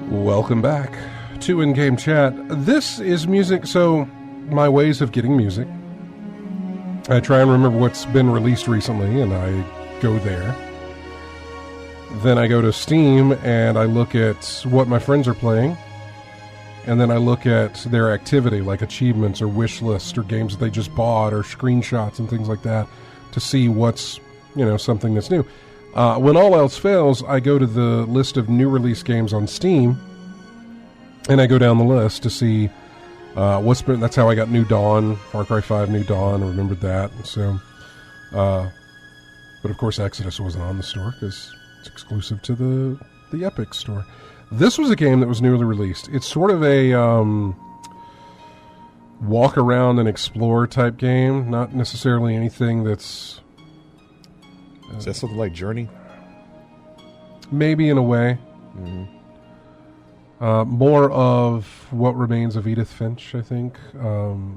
Speaker 1: Welcome back to In-Game Chat. This is music, so my ways of getting music. I try and remember what's been released recently, and I go there. Then I go to Steam, and I look at what my friends are playing. And then I look at their activity, like achievements or wish lists or games that they just bought or screenshots and things like that to see what's, something that's new. When all else fails, I go to the list of new release games on Steam, and I go down the list to see what's been. That's how I got New Dawn, Far Cry 5 New Dawn. I remembered that. So, but of course, Exodus wasn't on the store because it's exclusive to the Epic store. This was a game that was newly released. It's sort of a walk around and explore type game, not necessarily anything that's...
Speaker 2: Is that something like Journey?
Speaker 1: Maybe in a way.
Speaker 2: Mm-hmm.
Speaker 1: More of What Remains of Edith Finch, I think,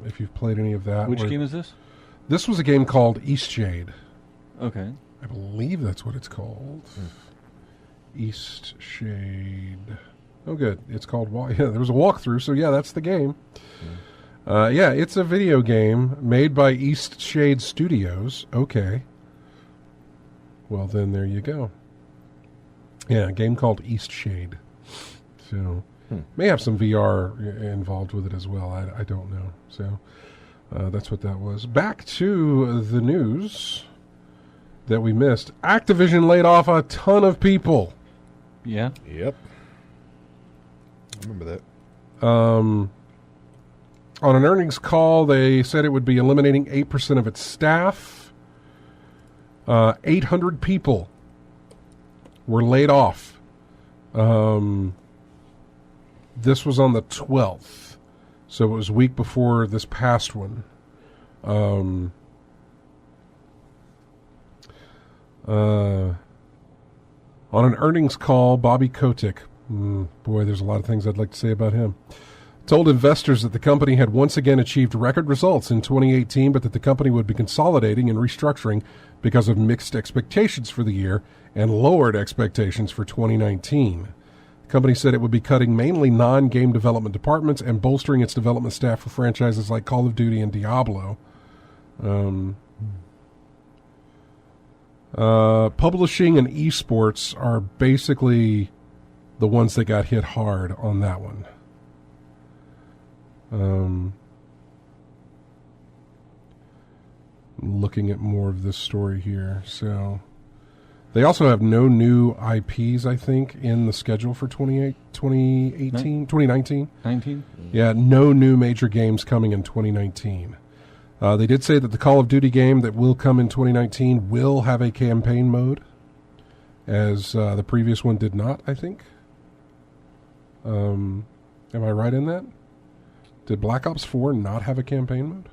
Speaker 1: if you've played any of that.
Speaker 3: Which game is this?
Speaker 1: This was a game called Eastshade.
Speaker 3: Okay.
Speaker 1: I believe that's what it's called. Eastshade. Oh, good. It's called... Yeah, there was a walkthrough, so yeah, that's the game. Yeah, it's a video game made by Eastshade Studios. Okay. Well, then there you go. Yeah, a game called Eastshade. So, may have some VR involved with it as well. I don't know. So, that's what that was. Back to the news that we missed. Activision laid off a ton of people.
Speaker 3: Yeah?
Speaker 2: Yep. I remember that.
Speaker 1: On an earnings call, they said it would be eliminating 8% of its staff. 800 people were laid off. This was on the 12th, so it was a week before this past one. On an earnings call, Bobby Kotick, boy, there's a lot of things I'd like to say about him, told investors that the company had once again achieved record results in 2018, but that the company would be consolidating and restructuring because of mixed expectations for the year and lowered expectations for 2019. The company said it would be cutting mainly non-game development departments and bolstering its development staff for franchises like Call of Duty and Diablo. Publishing and esports are basically the ones that got hit hard on that one. Looking at more of this story here. So they also have no new IPs, I think, in the schedule for 2019.
Speaker 3: 19?
Speaker 1: Yeah, no new major games coming in 2019. They did say that the Call of Duty game that will come in 2019 will have a campaign mode, as the previous one did not, I think. Am I right in that? Did Black Ops 4 not have a campaign mode?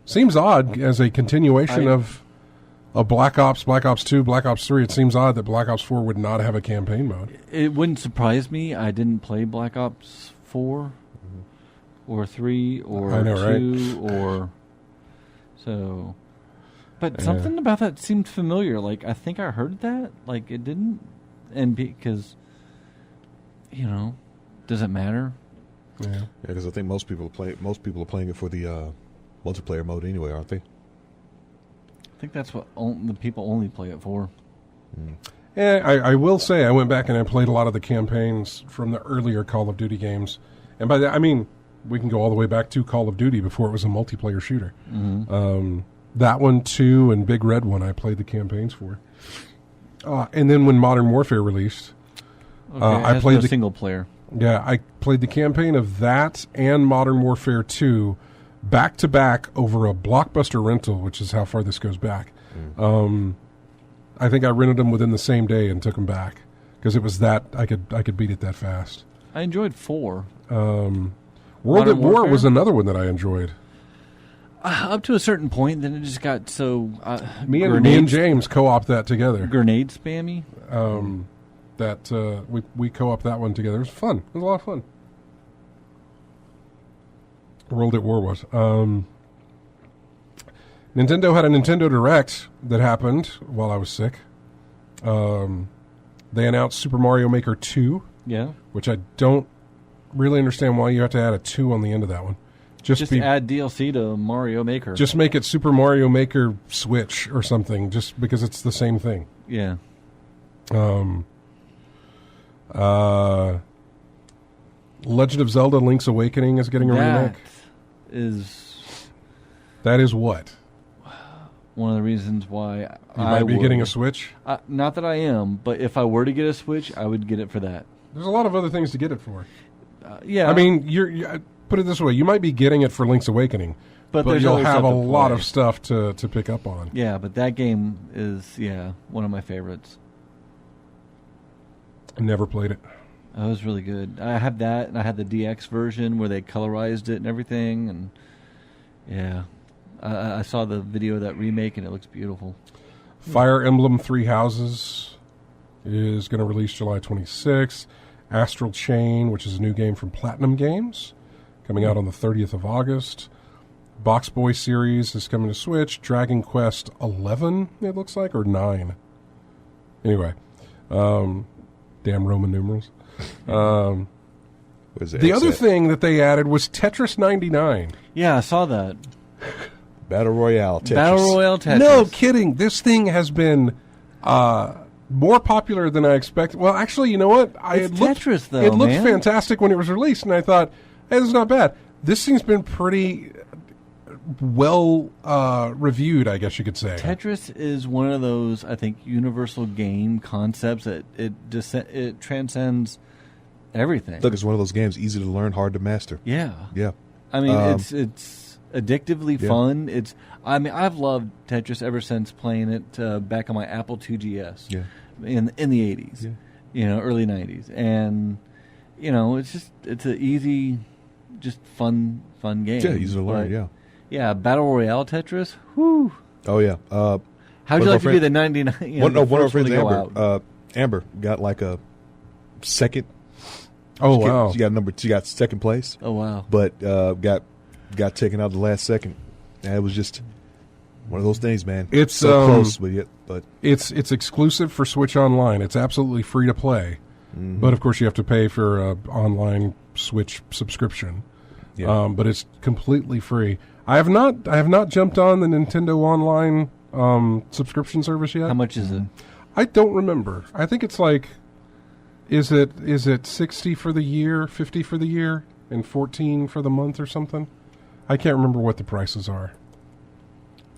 Speaker 1: Seems odd as a continuation of Black Ops, Black Ops 2, Black Ops 3. It seems odd that Black Ops 4 would not have a campaign mode.
Speaker 3: It wouldn't surprise me. I didn't play Black Ops 4 or 3 or 2 or so. But something about that seemed familiar. Like, I think I heard that. Like, it didn't. And because, does it matter?
Speaker 1: Yeah,
Speaker 2: because I think most people are playing it for the multiplayer mode anyway, aren't they?
Speaker 3: I think that's what the people only play it for.
Speaker 1: Yeah, I will say I went back and I played a lot of the campaigns from the earlier Call of Duty games. And by that, I mean, we can go all the way back to Call of Duty before it was a multiplayer shooter.
Speaker 3: Mm-hmm.
Speaker 1: That one, too, and Big Red one, I played the campaigns for. And then when Modern Warfare released, I played the
Speaker 3: single player.
Speaker 1: Yeah, I played the campaign of that and Modern Warfare 2 back to back over a Blockbuster rental, which is how far this goes back. I think I rented them within the same day and took them back because it was that I could beat it that fast.
Speaker 3: I enjoyed 4.
Speaker 1: World at War was another one that I enjoyed.
Speaker 3: Up to a certain point, then it just got so...
Speaker 1: me and James co-op that together.
Speaker 3: Grenade spammy?
Speaker 1: We co-op that one together. It was fun. It was a lot of fun. World at War was. Nintendo had a Nintendo Direct that happened while I was sick. They announced Super Mario Maker 2
Speaker 3: Yeah.
Speaker 1: which I don't really understand why you have to add a 2 on the end of that one.
Speaker 3: Just add DLC to Mario Maker.
Speaker 1: Just make it Super Mario Maker Switch or something, just because it's the same thing.
Speaker 3: Yeah.
Speaker 1: Legend of Zelda: Link's Awakening is getting a remake. That is what?
Speaker 3: One of the reasons why
Speaker 1: you might be getting a Switch?
Speaker 3: Not that I am, but if I were to get a Switch, I would get it for that.
Speaker 1: There's a lot of other things to get it for.
Speaker 3: Yeah.
Speaker 1: I mean, you put it this way. You might be getting it for Link's Awakening, but you'll have a lot of stuff to pick up on.
Speaker 3: Yeah, but that game is, one of my favorites.
Speaker 1: I never played it.
Speaker 3: Oh, it was really good. I have that, and I had the DX version where they colorized it and everything, and yeah. I saw the video of that remake, and it looks beautiful.
Speaker 1: Fire Emblem Three Houses is going to release July 26th. Astral Chain, which is a new game from Platinum Games, coming out on the 30th of August. Box Boy series is coming to Switch. Dragon Quest 11, it looks like, or 9. Anyway, damn Roman numerals. The other thing that they added was Tetris 99.
Speaker 3: Yeah, I saw that.
Speaker 2: Battle Royale Tetris.
Speaker 3: Battle Royale Tetris.
Speaker 1: No kidding. This thing has been more popular than I expected. Well, actually, you know what?
Speaker 3: Tetris, though,
Speaker 1: it looked
Speaker 3: man.
Speaker 1: fantastic when it was released, and I thought, hey, this is not bad. This thing's been pretty well reviewed, I guess you could say.
Speaker 3: Tetris is one of those, I think, universal game concepts that it transcends everything.
Speaker 2: Look, it's one of those games easy to learn, hard to master.
Speaker 3: Yeah.
Speaker 2: Yeah.
Speaker 3: I mean, it's addictively fun. I've loved Tetris ever since playing it back on my Apple IIgs.
Speaker 2: Yeah.
Speaker 3: In the 80s. Yeah. Early 90s. And it's an easy, just fun game.
Speaker 2: Yeah, easy to learn, yeah.
Speaker 3: Yeah, Battle Royale Tetris. Whew.
Speaker 2: Oh yeah.
Speaker 3: How'd you like to be the 99?
Speaker 2: One of our friends, Amber, got like a second.
Speaker 1: Oh wow!
Speaker 2: She got second place.
Speaker 3: Oh wow!
Speaker 2: But got taken out the last second. And it was just one of those things, man.
Speaker 1: It's
Speaker 2: so close, but
Speaker 1: it's exclusive for Switch Online. It's absolutely free to play, but of course you have to pay for an online Switch subscription. Yeah. But it's completely free. I have not jumped on the Nintendo Online subscription service yet.
Speaker 3: How much is it?
Speaker 1: I don't remember. I think it's like, is it 60 for the year, 50 for the year, and 14 for the month or something? I can't remember what the prices are.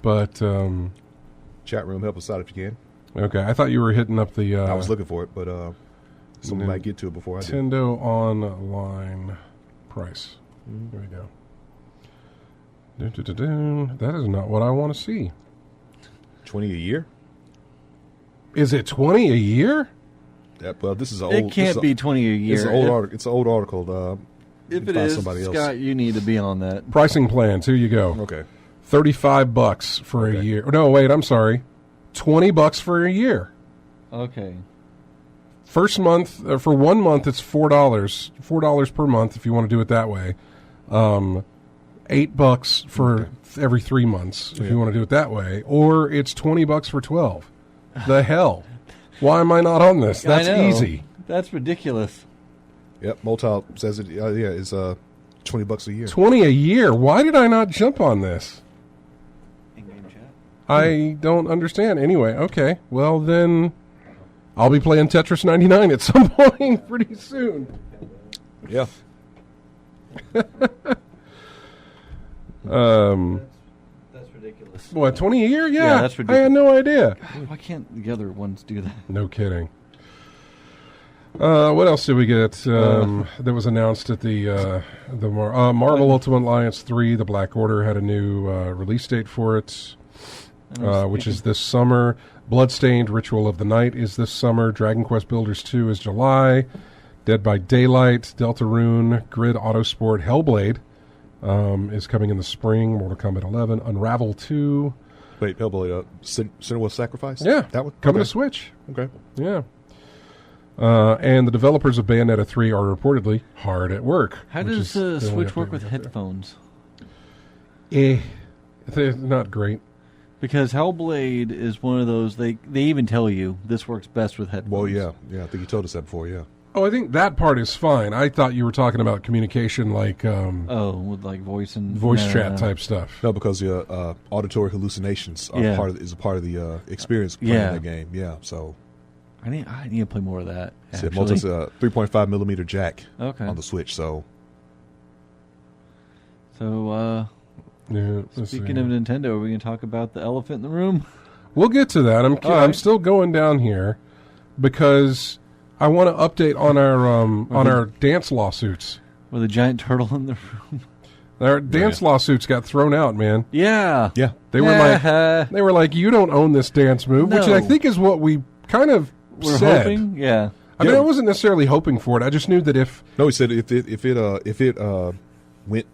Speaker 1: But
Speaker 2: chat room, help us out if you can.
Speaker 1: Okay, I thought you were hitting up the.
Speaker 2: I was looking for it, but someone might get to it before I do.
Speaker 1: Nintendo Online price. There we go. That is not what I want to see.
Speaker 2: 20 a year?
Speaker 1: Is it 20 a year?
Speaker 2: Well, this is an old.
Speaker 3: It can't be 20 a year.
Speaker 2: It's an old article. It's an old article.
Speaker 3: If it is, Scott, you need to be on that.
Speaker 1: Pricing plans. Here you go.
Speaker 2: Okay.
Speaker 1: $35 for a year. No, wait. I'm sorry. $20 for a year.
Speaker 3: Okay.
Speaker 1: First month for 1 month, it's $4 per month if you want to do it that way. $8 for every 3 months if you want to do it that way, or it's $20 for 12. The hell! Why am I not on this? That's easy.
Speaker 3: That's ridiculous.
Speaker 2: Yep, Motal says it. It's $20 a year.
Speaker 1: 20 a year. Why did I not jump on this?
Speaker 3: In-game chat.
Speaker 1: I don't understand. Anyway, okay. Well then, I'll be playing Tetris 99 at some point pretty soon.
Speaker 2: Yeah.
Speaker 3: That's ridiculous.
Speaker 1: What, 20 a year? Yeah,
Speaker 3: that's ridiculous.
Speaker 1: I had no idea.
Speaker 3: God, why can't the other ones do that?
Speaker 1: No kidding. What else did we get that was announced at the Marvel Ultimate Alliance 3? The Black Order had a new release date for it, which is this summer. Bloodstained Ritual of the Night is this summer. Dragon Quest Builders 2 is July. Dead by Daylight, Deltarune, Grid Autosport, Hellblade is coming in the spring. Mortal Kombat 11, Unravel 2.
Speaker 2: Wait, Hellblade, Senua's Sacrifice?
Speaker 1: Yeah,
Speaker 2: that one
Speaker 1: coming to Switch.
Speaker 2: Okay.
Speaker 1: Yeah. And the developers of Bayonetta 3 are reportedly hard at work.
Speaker 3: How does Switch work with headphones?
Speaker 1: They're not great.
Speaker 3: Because Hellblade is one of those, they even tell you this works best with headphones.
Speaker 2: Well, yeah. I think you told us that before, yeah.
Speaker 1: Oh, I think that part is fine. I thought you were talking about communication, like
Speaker 3: with like voice and
Speaker 1: voice chat type stuff.
Speaker 2: No, because the auditory hallucinations are is a part of the experience playing the game. Yeah, so
Speaker 3: I need to play more of that.
Speaker 2: it's Multi's 3.5 millimeter jack on the Switch. So
Speaker 1: Yeah,
Speaker 3: speaking of Nintendo, are we going to talk about the elephant in the room?
Speaker 1: we'll get to that. I'm
Speaker 3: right.
Speaker 1: still going down here because I want to update on our dance lawsuits.
Speaker 3: With a giant turtle in the room.
Speaker 1: Our dance lawsuits got thrown out, man.
Speaker 3: Yeah.
Speaker 2: yeah,
Speaker 1: They were like, you don't own this dance move, which
Speaker 3: No.
Speaker 1: I think is what we kind of
Speaker 3: We're
Speaker 1: said.
Speaker 3: hoping. Yeah.
Speaker 1: I mean, I wasn't necessarily hoping for it. I just knew that if
Speaker 2: no, he said if it went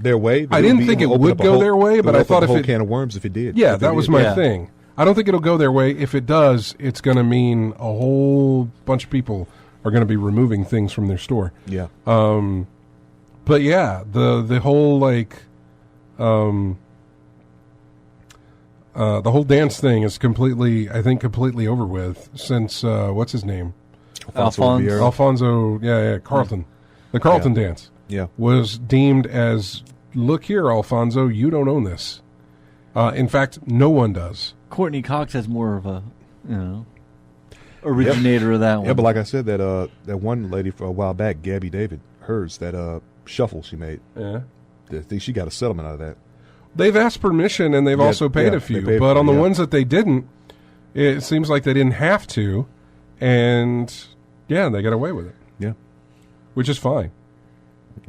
Speaker 2: their way,
Speaker 1: I didn't think it would go their way, but I thought if
Speaker 2: a whole
Speaker 1: it
Speaker 2: can of worms if it did.
Speaker 1: yeah,
Speaker 2: If
Speaker 1: that
Speaker 2: it
Speaker 1: was
Speaker 2: did.
Speaker 1: my thing. I don't think it'll go their way. If it does, it's going to mean a whole bunch of people are going to be removing things from their store.
Speaker 2: Yeah,
Speaker 1: But yeah, the whole the whole dance thing is completely over with since what's his name?
Speaker 3: Alphonse.
Speaker 2: Ribeiro.
Speaker 1: Alfonso, Carlton. The Carlton dance
Speaker 2: Yeah,
Speaker 1: was deemed as, look here, Alfonso, you don't own this. In fact, no one does.
Speaker 3: Courtney Cox has more of a, originator of that one.
Speaker 2: yeah. But like I said, that one lady for a while back, Gabby David, hers that shuffle she made.
Speaker 1: Yeah.
Speaker 2: I think she got a settlement out of that.
Speaker 1: They've asked permission and they've
Speaker 2: Yeah,
Speaker 1: also paid
Speaker 2: yeah,
Speaker 1: a few.
Speaker 2: they paid
Speaker 1: But
Speaker 2: for
Speaker 1: on
Speaker 2: it,
Speaker 1: the
Speaker 2: yeah.
Speaker 1: ones that they didn't, it seems like they didn't have to. And yeah, they got away with it,
Speaker 2: Yeah,
Speaker 1: which is fine.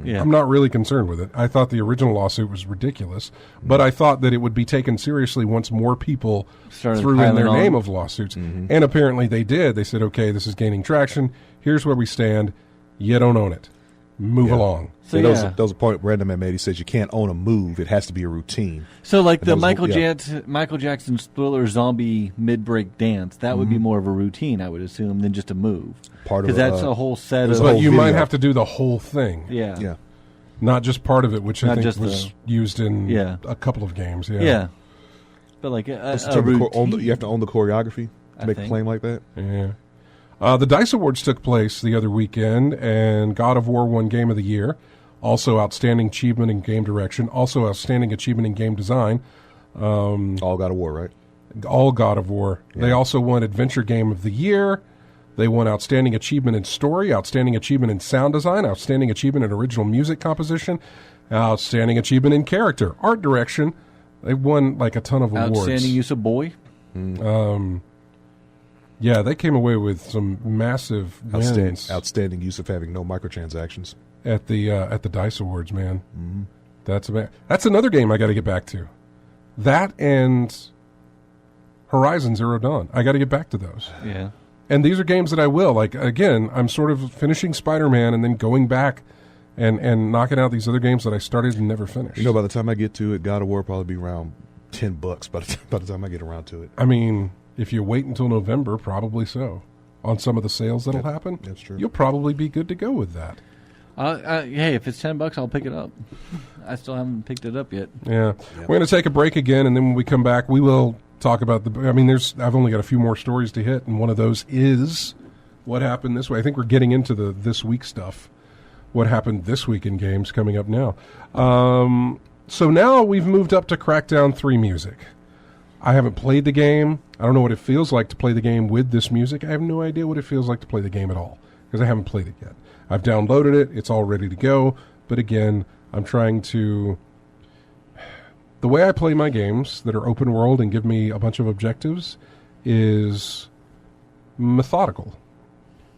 Speaker 3: Yeah.
Speaker 1: I'm not really concerned with it. I thought the original lawsuit was ridiculous, but I thought that it would be taken seriously once more people
Speaker 3: Started
Speaker 1: threw in
Speaker 3: piling
Speaker 1: their
Speaker 3: on.
Speaker 1: name of lawsuits. And apparently they did. They said, okay, this is gaining traction. Here's where we stand. You don't own it. Move
Speaker 2: Yeah.
Speaker 1: along.
Speaker 3: So
Speaker 2: yeah,
Speaker 3: yeah.
Speaker 2: that was a point Brandon had made. He says you can't own a move; it has to be a routine.
Speaker 3: So like the
Speaker 2: And that was-
Speaker 3: Michael Jackson's Thriller zombie mid-break dance, that would be more of a routine, I would assume, than just a move.
Speaker 2: Part of
Speaker 3: Because that's a whole set
Speaker 2: there's
Speaker 3: of.
Speaker 2: a
Speaker 1: But
Speaker 2: whole
Speaker 1: you might
Speaker 2: video.
Speaker 1: have to do the whole thing.
Speaker 3: Yeah.
Speaker 2: Yeah,
Speaker 1: Not just part of it, which I
Speaker 3: Not
Speaker 1: think
Speaker 3: just
Speaker 1: was used in
Speaker 3: Yeah.
Speaker 1: a couple of games. Yeah.
Speaker 3: Yeah. But like a
Speaker 2: That's the term of
Speaker 3: routine.
Speaker 2: you have to own the choreography to
Speaker 3: I
Speaker 2: make a
Speaker 3: think.
Speaker 2: claim like that.
Speaker 1: Yeah. The DICE Awards took place the other weekend, and God of War won Game of the Year. Also, Outstanding Achievement in Game Direction. Also, Outstanding Achievement in Game Design.
Speaker 2: All got a war, right?
Speaker 1: All God of War. They also won Adventure Game of the Year. They won Outstanding Achievement in Story, Outstanding Achievement in Sound Design, Outstanding Achievement in Original Music Composition, Outstanding Achievement in Character, Art Direction. They won like a ton of awards.
Speaker 3: Outstanding use of boy.
Speaker 1: Yeah, they came away with some massive wins
Speaker 2: Outstanding use of having no microtransactions.
Speaker 1: at the DICE Awards, man. That's another game I got to get back to. That and Horizon Zero Dawn. I got to get back to those.
Speaker 3: Yeah.
Speaker 1: And these are games that I will. Like, again, I'm sort of finishing Spider-Man and then going back and knocking out these other games that I started and never finished.
Speaker 2: You know, by the time I get to it, God of War will probably be around $10 by the time I get around to it.
Speaker 1: I mean, if you wait until November, probably so. On some of the sales that'll happen,
Speaker 2: that's true.
Speaker 1: You'll probably be good to go with that.
Speaker 3: Hey, if it's $10, I'll pick it up. I still haven't picked it up yet.
Speaker 1: Yeah. We're going to take a break again, and then when we come back, we will talk about I've only got a few more stories to hit, and one of those is what happened this way. I think we're getting into the this week stuff. What happened this week in games coming up now. So now we've moved up to Crackdown 3 music. I haven't played the game. I don't know what it feels like to play the game with this music. I have no idea what it feels like to play the game at all because I haven't played it yet. I've downloaded it. It's all ready to go. But again, I'm trying to... The way I play my games that are open world and give me a bunch of objectives is methodical.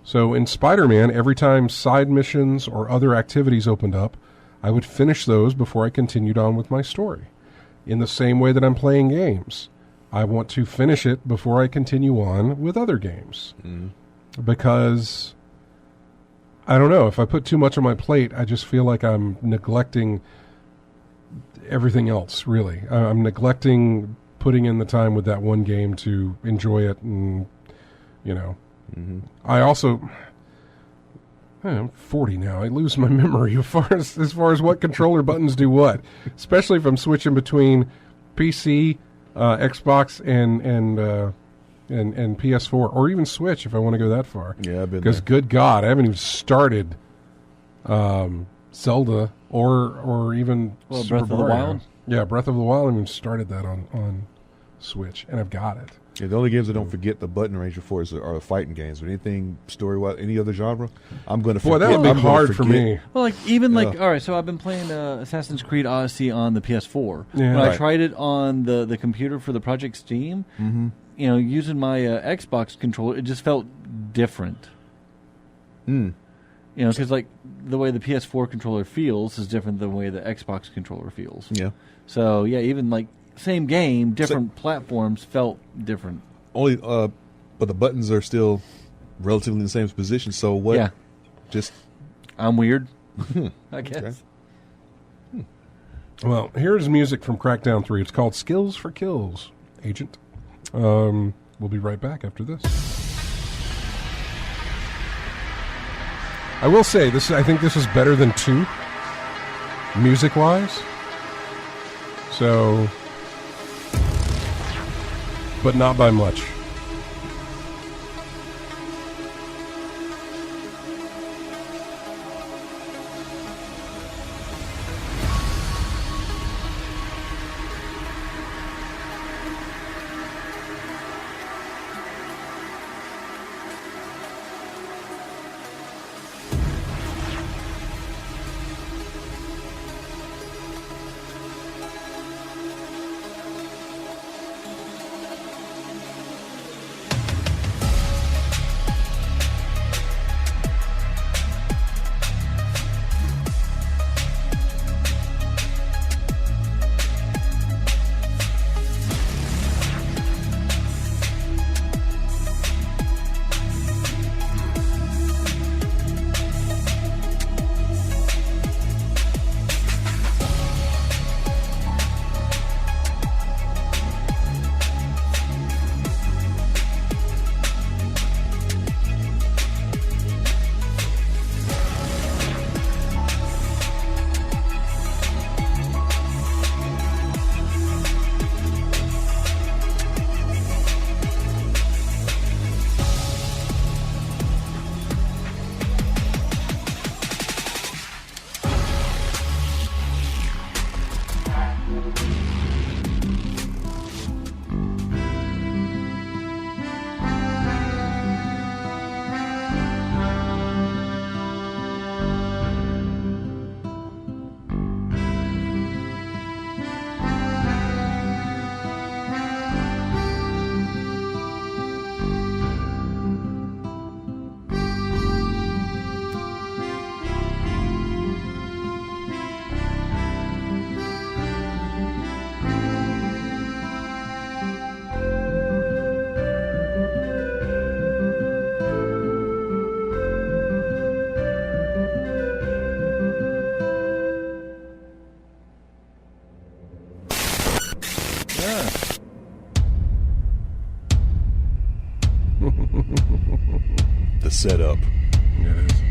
Speaker 1: So in Spider-Man, every time side missions or other activities opened up, I would finish those before I continued on with my story. In the same way that I'm playing games, I want to finish it before I continue on with other games. Because, I don't know, if I put too much on my plate, I just feel like I'm neglecting everything else, really. I'm neglecting putting in the time with that one game to enjoy it and, I also... I'm 40 now. I lose my memory as far as what controller buttons do what, especially if I'm switching between PC, Xbox, and and PS4 or even Switch if I want to go that far.
Speaker 2: Yeah, I've been
Speaker 1: Because
Speaker 2: there.
Speaker 1: good God, I haven't even started Zelda or even
Speaker 3: Well,
Speaker 1: Super
Speaker 3: Breath of the
Speaker 1: Mario.
Speaker 3: Wild?
Speaker 1: Yeah, Breath of the Wild. I haven't even started that on Switch, and I've got it.
Speaker 2: Yeah, the only games I don't forget the button ranger for are the fighting games. But anything story-wise, any other genre, I'm going to
Speaker 1: Boy,
Speaker 2: forget.
Speaker 1: that would be
Speaker 2: I'm gonna
Speaker 1: hard for
Speaker 2: forget.
Speaker 1: me.
Speaker 3: Well, like even like
Speaker 2: Yeah.
Speaker 3: all right, so I've been playing Assassin's Creed Odyssey on the PS4.
Speaker 1: Yeah.
Speaker 3: When I
Speaker 2: Right.
Speaker 3: tried it on the computer for the Project Steam, you know, using my Xbox controller, it just felt different.
Speaker 2: Mm.
Speaker 3: You know, because like the way the PS4 controller feels is different than the way the Xbox controller feels.
Speaker 2: Yeah.
Speaker 3: So yeah, even like same game, different platforms felt different.
Speaker 2: Only, but the buttons are still relatively in the same position. So what?
Speaker 3: Yeah,
Speaker 2: Just
Speaker 3: I'm weird. I guess.
Speaker 2: Okay.
Speaker 1: Well, here's music from Crackdown 3. It's called Skills for Kills, Agent. We'll be right back after this. I will say, I think this is better than 2, music-wise. So, but not by much.
Speaker 2: the setup.
Speaker 1: It is.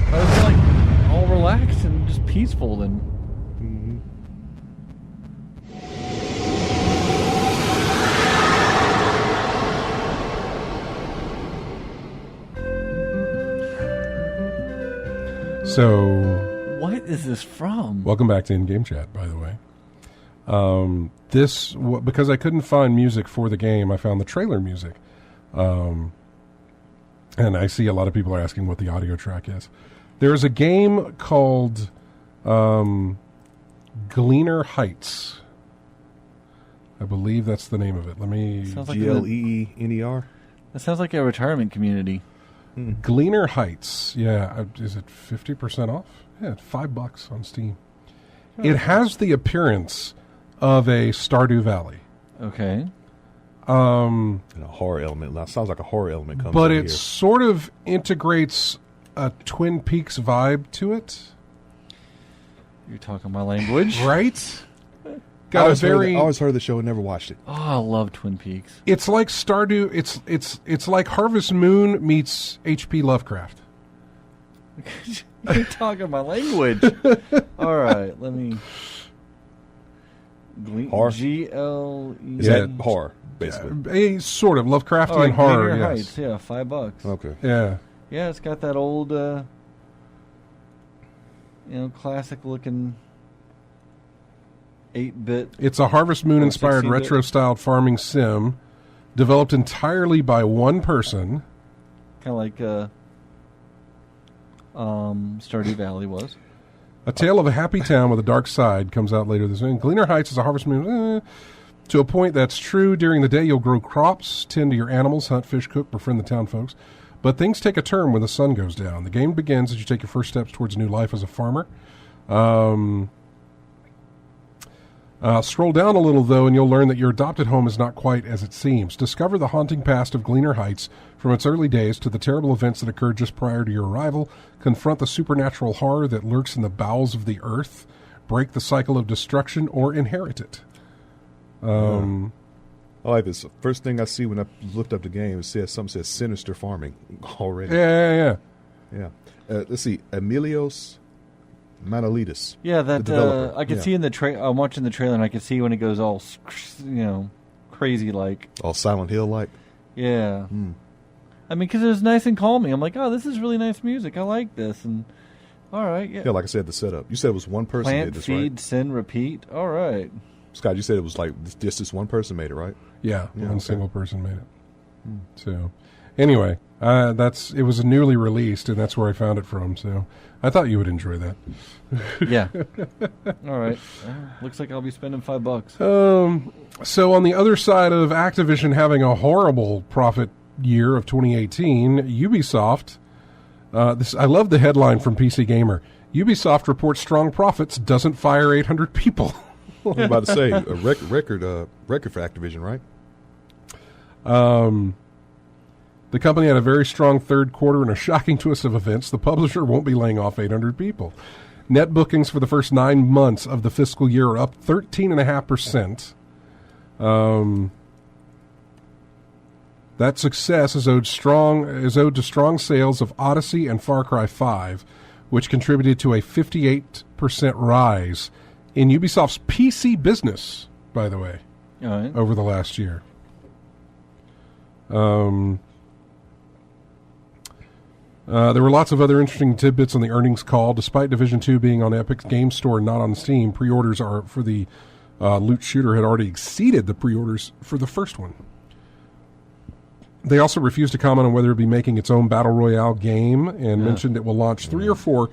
Speaker 3: I was like all relaxed and just peaceful then.
Speaker 1: So,
Speaker 3: What is this from?
Speaker 1: welcome back to In-Game Chat, by the way. Because I couldn't find music for the game, I found the trailer music. And I see a lot of people are asking what the audio track is. There's a game called Gleaner Heights. I believe that's the name of it. Let me...
Speaker 3: Sounds like
Speaker 2: Gleener.
Speaker 3: That sounds like a retirement community.
Speaker 1: Gleaner Heights. Yeah. Is it 50% off? Yeah, $5 on Steam. It has the appearance of a Stardew Valley.
Speaker 3: Okay.
Speaker 2: And a horror element. Now, sounds like a horror element comes
Speaker 1: But
Speaker 2: in
Speaker 1: it
Speaker 2: here.
Speaker 1: sort of integrates a Twin Peaks vibe to it.
Speaker 3: You're talking my language.
Speaker 1: Right?
Speaker 2: I
Speaker 1: Got a
Speaker 2: always
Speaker 1: very...
Speaker 2: heard the show and never watched it.
Speaker 3: Oh, I love Twin Peaks.
Speaker 1: It's like Stardew. It's like Harvest Moon meets H.P. Lovecraft.
Speaker 3: You're talking my language. All right, let me.
Speaker 2: Horror?
Speaker 3: GLE.
Speaker 2: Is that horror, basically?
Speaker 1: A sort of Lovecraftian
Speaker 3: like
Speaker 1: horror.
Speaker 3: Gleaner
Speaker 1: Yes.
Speaker 3: Heights, yeah, $5.
Speaker 2: Okay.
Speaker 1: Yeah.
Speaker 3: Yeah, it's got that old, classic looking 8-bit.
Speaker 1: It's a Harvest Moon inspired
Speaker 3: 16-bit.
Speaker 1: retro styled farming sim developed entirely by one person.
Speaker 3: Kind of like Stardew Valley was.
Speaker 1: A Tale of a Happy Town with a Dark Side comes out later this week. Gleaner Heights is a Harvest Moon. To a point, that's true. During the day, you'll grow crops, tend to your animals, hunt, fish, cook, befriend the town folks. But things take a turn when the sun goes down. The game begins as you take your first steps towards a new life as a farmer. Scroll down a little, though, and you'll learn that your adopted home is not quite as it seems. Discover the haunting past of Gleaner Heights, from its early days to the terrible events that occurred just prior to your arrival. Confront the supernatural horror that lurks in the bowels of the earth. Break the cycle of destruction or inherit it.
Speaker 2: I like this. First thing I see when I looked up the game, something says Sinister Farming already.
Speaker 1: Yeah.
Speaker 2: Let's see. Emilios Manolitis.
Speaker 3: Yeah,
Speaker 2: the developer.
Speaker 3: I could see in the I'm watching the trailer, and I could see when it goes all, crazy like.
Speaker 2: All Silent Hill like.
Speaker 3: Yeah. I mean, because it was nice and calming. I'm like, oh, this is really nice music. I like this. And all right, yeah.
Speaker 2: Yeah, like I said, the setup. You said it was one person
Speaker 3: Plant,
Speaker 2: did this,
Speaker 3: feed,
Speaker 2: right?
Speaker 3: send, repeat. All right.
Speaker 2: Scott, you said it was like just this one person made it, right?
Speaker 1: Yeah,
Speaker 2: Yeah,
Speaker 1: one
Speaker 2: okay.
Speaker 1: single person made it. So, anyway, it was newly released, and that's where I found it from. So, I thought you would enjoy that.
Speaker 3: Yeah. All right. Looks like I'll be spending $5.
Speaker 1: So, on the other side of Activision having a horrible profit year of 2018, Ubisoft. I love the headline from PC Gamer. Ubisoft reports strong profits, doesn't fire 800 people.
Speaker 2: I was about to say a record for Activision, right?
Speaker 1: The company had a very strong third quarter and a shocking twist of events. The publisher won't be laying off 800 people. Net bookings for the first 9 months of the fiscal year are up 13.5%. That success is owed to strong sales of Odyssey and Far Cry 5, which contributed to a 58% rise in Ubisoft's PC business, by the way,
Speaker 3: All right.
Speaker 1: over the last year. There were lots of other interesting tidbits on the earnings call. Despite Division 2 being on Epic's Game Store and not on Steam, pre-orders for the loot shooter had already exceeded the pre-orders for the first one. They also refused to comment on whether it would be making its own Battle Royale game and mentioned it will launch 3 or 4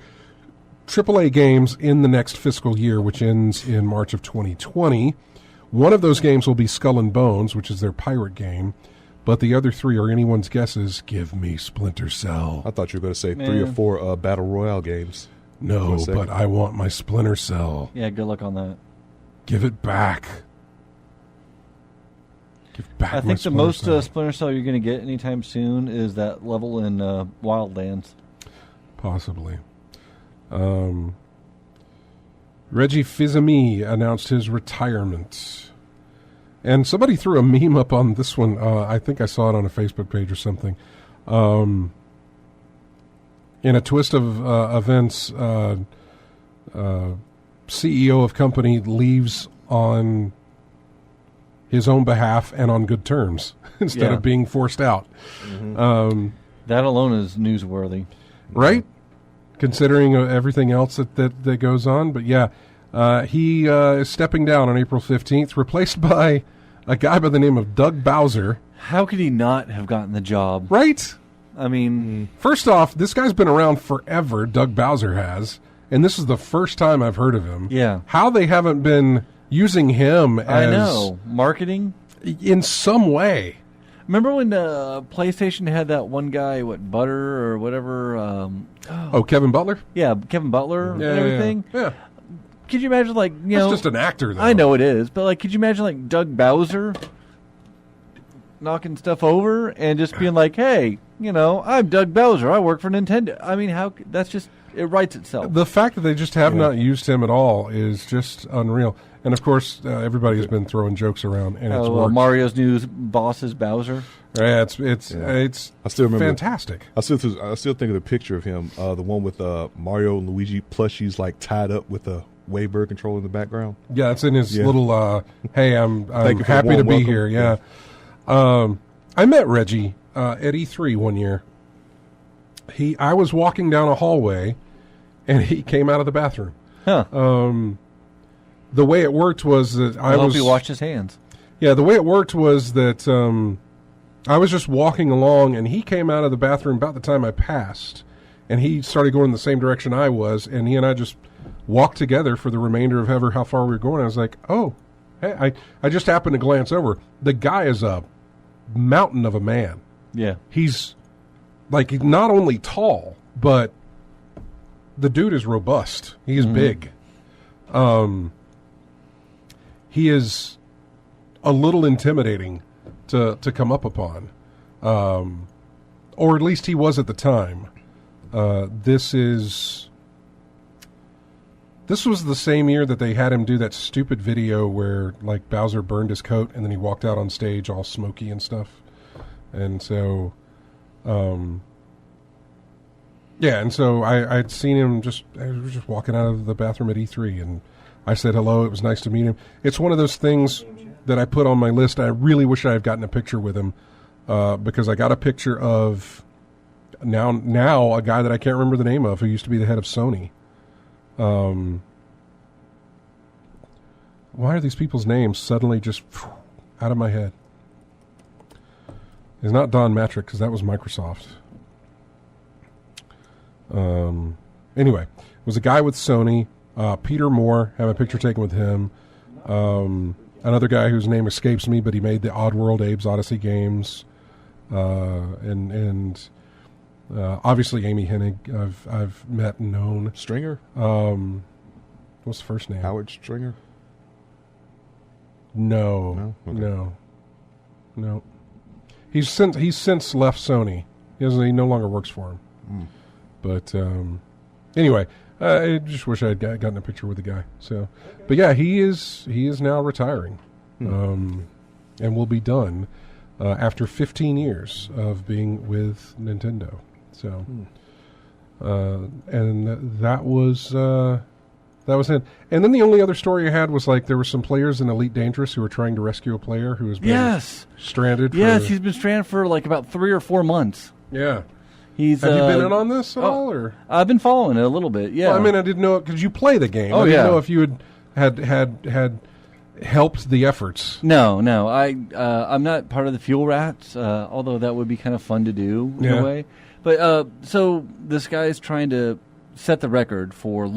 Speaker 1: AAA games in the next fiscal year, which ends in March of 2020. One of those games will be Skull and Bones, which is their pirate game. But the other 3 are anyone's guesses. Give me Splinter Cell.
Speaker 2: I thought you were going to say 3 or 4 Battle Royale games.
Speaker 1: No, but I want my Splinter Cell.
Speaker 3: Yeah, good luck on that.
Speaker 1: Give it back. Give back
Speaker 3: I
Speaker 1: my
Speaker 3: think the
Speaker 1: Splinter
Speaker 3: most
Speaker 1: Cell.
Speaker 3: Splinter Cell you're going to get anytime soon is that level in Wildlands.
Speaker 1: Possibly. Reggie Fils-Aimé announced his retirement. And somebody threw a meme up on this one. I think I saw it on a Facebook page or something. In a twist of events, CEO of company leaves on his own behalf and on good terms instead of being forced out.
Speaker 3: That alone is newsworthy.
Speaker 1: Right? Considering everything else that goes on. But yeah, he is stepping down on April 15th, replaced by a guy by the name of Doug Bowser.
Speaker 3: How could he not have gotten the job?
Speaker 1: Right?
Speaker 3: I mean...
Speaker 1: First off, this guy's been around forever, Doug Bowser has, and this is the first time I've heard of him.
Speaker 3: Yeah.
Speaker 1: How they haven't been using him as...
Speaker 3: I know. Marketing?
Speaker 1: In some way.
Speaker 3: Remember when PlayStation had that one guy, Butter or whatever?
Speaker 1: Kevin Butler?
Speaker 3: Yeah, Kevin Butler and everything.
Speaker 1: Yeah.
Speaker 3: Could you imagine,
Speaker 1: That's just an actor, though.
Speaker 3: I know it is, but could you imagine, Doug Bowser knocking stuff over and just being like, hey, I'm Doug Bowser. I work for Nintendo. I mean, that's just, it writes itself.
Speaker 1: The fact that they just have not used him at all is just unreal. And, of course, everybody has been throwing jokes around, and it's worked.
Speaker 3: Mario's new boss is Bowser.
Speaker 1: Yeah, it's
Speaker 2: I still remember,
Speaker 1: fantastic.
Speaker 2: I still think of the picture of him, the one with Mario and Luigi plushies tied up with a Wavebird control in the background.
Speaker 1: Yeah, it's in his
Speaker 2: Yeah.
Speaker 1: little, hey, I'm
Speaker 2: Thank you for the
Speaker 1: happy to
Speaker 2: warm
Speaker 1: be
Speaker 2: welcome.
Speaker 1: here. Yeah. I met Reggie at E3 one year. I was walking down a hallway, and he came out of the bathroom.
Speaker 3: Huh.
Speaker 1: The way it worked was that
Speaker 3: I hope he washed his hands.
Speaker 1: Yeah, the way it worked was that I was just walking along, and he came out of the bathroom about the time I passed, and he started going in the same direction I was, and he and I just walked together for the remainder of how far we were going. I was like, oh, hey, I just happened to glance over. The guy is a mountain of a man.
Speaker 3: Yeah.
Speaker 1: He's like not only tall, but the dude is robust. He is big. He is a little intimidating to come up upon, or at least he was at the time. This was the same year that they had him do that stupid video where like Bowser burned his coat and then he walked out on stage all smoky and stuff. And so, yeah, and so I'd seen him I was just walking out of the bathroom at E3, and I said hello. It was nice to meet him. It's one of those things that I put on my list. I really wish I had gotten a picture with him, because I got a picture of now a guy that I can't remember the name of who used to be the head of Sony. Why are these people's names suddenly just out of my head? It's not Don Matrick, because that was Microsoft. Anyway, it was a guy with Sony. Peter Moore, have a picture taken with him. Another guy whose name escapes me, but he made the Oddworld Abe's Odyssey games. And obviously Amy Hennig, I've met and known.
Speaker 2: Stringer?
Speaker 1: What's the first name?
Speaker 2: Howard Stringer?
Speaker 1: No.
Speaker 2: Okay.
Speaker 1: No. He's since left Sony. He no longer works for him. But anyway, I just wish I had gotten a picture with the guy. So, but yeah, he is now retiring, and will be done after 15 years of being with Nintendo. So, and that was it. And then the only other story I had was like there were some players in Elite Dangerous who were trying to rescue a player who has been stranded.
Speaker 3: He's been stranded for like about 3 or 4 months.
Speaker 1: Yeah.
Speaker 3: Have
Speaker 1: you been in on this at all? Or
Speaker 3: I've been following it a little bit. Yeah.
Speaker 1: Well, I mean, I didn't know because you play the game.
Speaker 3: Oh,
Speaker 1: I didn't
Speaker 3: yeah.
Speaker 1: know if you had helped the efforts.
Speaker 3: No. I'm not part of the Fuel Rats, although that would be kind of fun to do in a way. But so this guy is trying to set the record for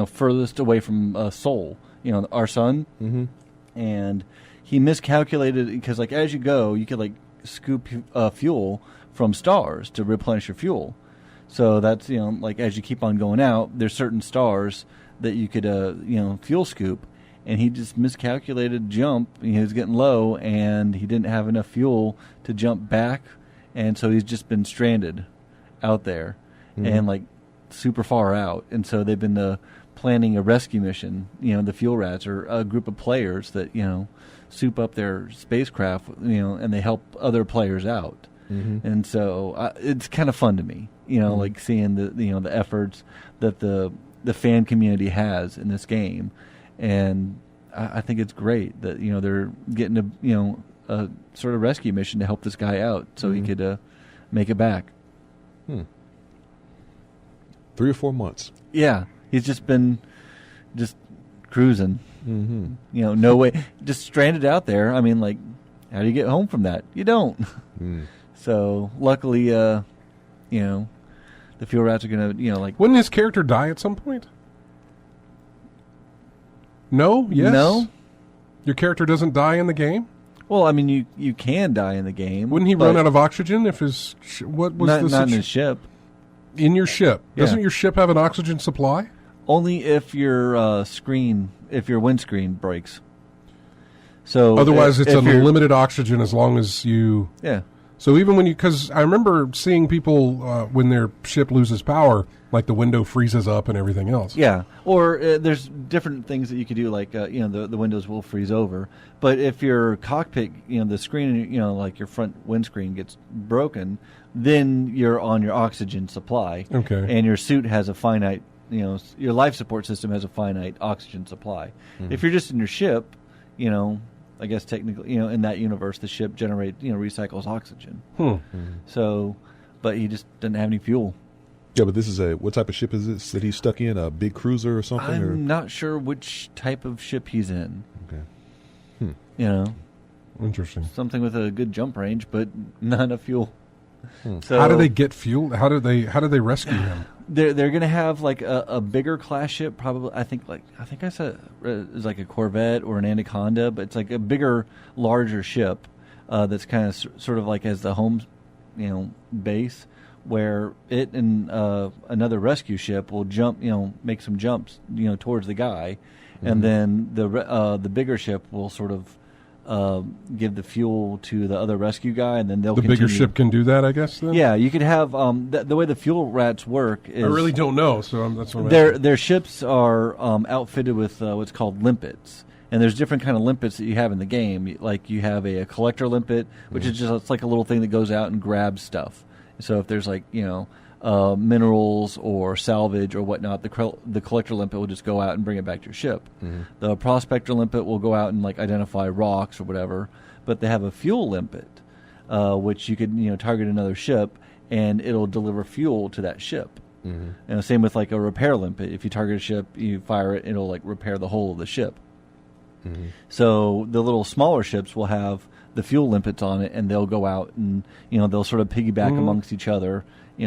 Speaker 3: furthest away from Seoul. Our sun, and he miscalculated because like as you go, you could like scoop fuel from stars to replenish your fuel. So that's, like as you keep on going out, there's certain stars that you could, fuel scoop. And he just miscalculated jump. He was getting low and he didn't have enough fuel to jump back. And so he's just been stranded out there and like super far out. And so they've been planning a rescue mission. The Fuel Rats are a group of players that, soup up their spacecraft, and they help other players out. And so it's kind of fun to me, like seeing the efforts that the fan community has in this game, and I think it's great that they're getting a sort of rescue mission to help this guy out so he could make it back.
Speaker 2: 3 or 4 months.
Speaker 3: Yeah, he's just been cruising. No way, just stranded out there. I mean, like, how do you get home from that? You don't. So luckily, the Fuel Rats are gonna, like.
Speaker 1: Wouldn't his character die at some point? No. Yes.
Speaker 3: No.
Speaker 1: Your character doesn't die in the game.
Speaker 3: Well, I mean, you can die in the game.
Speaker 1: Wouldn't he run out of oxygen if his what was
Speaker 3: not in his ship?
Speaker 1: In your ship, doesn't
Speaker 3: Yeah.
Speaker 1: your ship have an oxygen supply?
Speaker 3: Only if your windscreen breaks. So
Speaker 1: Otherwise, it's
Speaker 3: if you're-
Speaker 1: unlimited oxygen as long as you.
Speaker 3: Yeah.
Speaker 1: So even when because I remember seeing people when their ship loses power, like the window freezes up and everything else.
Speaker 3: Yeah, or there's different things that you could do, like the windows will freeze over. But if your cockpit, the screen, like your front windscreen gets broken, then you're on your oxygen supply.
Speaker 1: Okay.
Speaker 3: And your suit has a finite your life support system has a finite oxygen supply. If you're just in your ship, I guess technically, in that universe, the ship recycles oxygen. So, but he just doesn't have any fuel.
Speaker 2: Yeah, but this is what type of ship is this that he's stuck in? A big cruiser or something?
Speaker 3: I'm not sure which type of ship he's in.
Speaker 2: Okay.
Speaker 1: Interesting.
Speaker 3: Something with a good jump range, but not enough fuel. So
Speaker 1: How do they get fuel? How do they rescue him?
Speaker 3: They're going to have like a bigger class ship, probably. I think I said it's like a Corvette or an Anaconda, but it's like a bigger, larger ship that's kind of sort of like as the home, base, where it and another rescue ship will jump, make some jumps, towards the guy, and then the bigger ship will sort of give the fuel to the other rescue guy, and then they'll continue.
Speaker 1: Bigger ship can do that, I guess. Then?
Speaker 3: Yeah, you could have the way the fuel rats work is
Speaker 1: I really don't know, so that's what I'm asking.
Speaker 3: their ships are outfitted with what's called limpets. And there's different kind of limpets that you have in the game. Like you have a collector limpet, which is just it's like a little thing that goes out and grabs stuff. So if there's minerals or salvage or whatnot, the collector limpet will just go out and bring it back to your ship. The prospector limpet will go out and identify rocks or whatever. But they have a fuel limpet, which you could target another ship and it'll deliver fuel to that ship. Same with a repair limpet. If you target a ship, you fire it, it'll repair the whole of the ship. So the little smaller ships will have the fuel limpets on it, and they'll go out and they'll sort of piggyback amongst each other,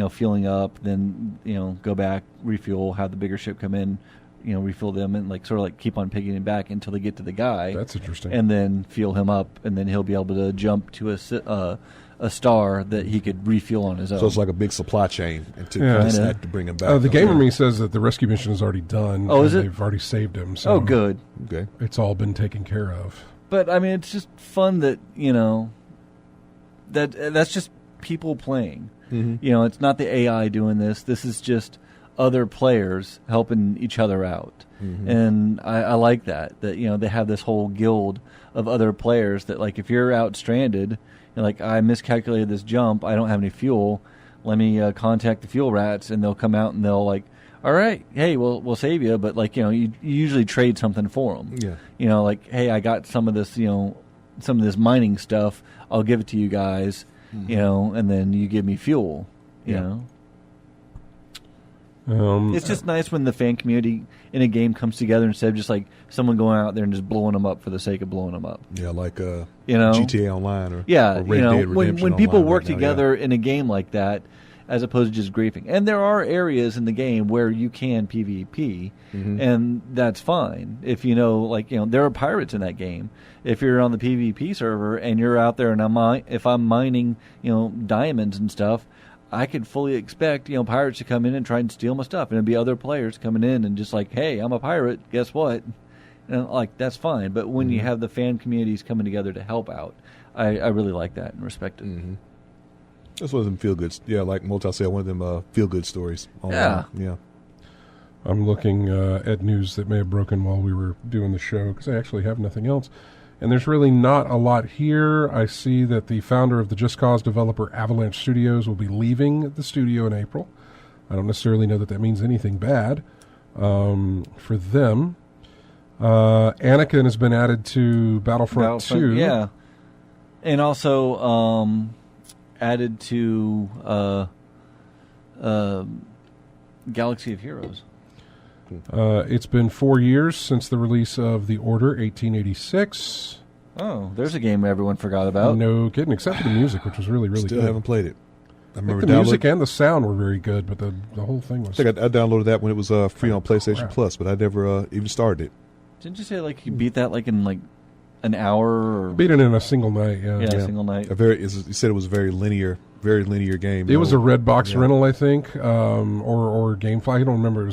Speaker 3: fueling up, then go back, refuel, have the bigger ship come in, refill them, and keep on pigging back until they get to the guy.
Speaker 1: That's interesting.
Speaker 3: And then fuel him up, and then he'll be able to jump to a star that he could refuel on his own.
Speaker 2: So it's like a big supply chain to bring him back.
Speaker 1: The gamer me says that the rescue mission is already done.
Speaker 3: Oh, is it?
Speaker 1: They've already saved him. So
Speaker 3: oh, good.
Speaker 2: Okay.
Speaker 1: It's all been taken care of.
Speaker 3: But I mean, it's just fun that that's just people playing. It's not the AI doing this. This is just other players helping each other out, and I like that. That they have this whole guild of other players that if you're out stranded. I miscalculated this jump. I don't have any fuel. Let me contact the fuel rats, and they'll come out and they'll all right, hey, we'll save you. But you usually trade something for them.
Speaker 2: Yeah.
Speaker 3: Hey, I got some of this, some of this mining stuff. I'll give it to you guys, and then you give me fuel. You know. It's just nice when the fan community in a game comes together instead of just someone going out there and just blowing them up for the sake of blowing them up.
Speaker 2: Yeah, GTA Online or Red Dead Redemption
Speaker 3: when people
Speaker 2: Online
Speaker 3: work
Speaker 2: right now,
Speaker 3: together in a game like that, as opposed to just griefing. And there are areas in the game where you can PvP, and that's fine. If there are pirates in that game. If you're on the PvP server and you're out there and if I'm mining, diamonds and stuff, I could fully expect, pirates to come in and try and steal my stuff. And it'd be other players coming in and just hey, I'm a pirate, guess what? And that's fine. But when you have the fan communities coming together to help out, I really like that and respect it.
Speaker 2: That's one of them feel-good, like Multi said, one of them feel-good stories. Online. Yeah.
Speaker 1: I'm looking at news that may have broken while we were doing the show, because I actually have nothing else. And there's really not a lot here. I see that the founder of the Just Cause developer Avalanche Studios will be leaving the studio in April. I don't necessarily know that means anything bad for them. Anakin has been added to Battlefront 2.
Speaker 3: Yeah. And also added to Galaxy of Heroes.
Speaker 1: It's been 4 years since the release of The Order 1886.
Speaker 3: Oh, there's a game everyone forgot about.
Speaker 1: No kidding, except for the music, which was really, really
Speaker 2: Still
Speaker 1: good.
Speaker 2: haven't played it. I remember
Speaker 1: the music and the sound were very good, but the whole thing was...
Speaker 2: I think I downloaded that when it was free on PlayStation Plus, but I never even started it.
Speaker 3: Didn't you say you beat that in an hour? Or...
Speaker 1: Beat it in a single night, yeah.
Speaker 3: Yeah, a single night.
Speaker 2: You said it was a very linear game.
Speaker 1: It was a red box rental, I think, or GameFly. I don't remember.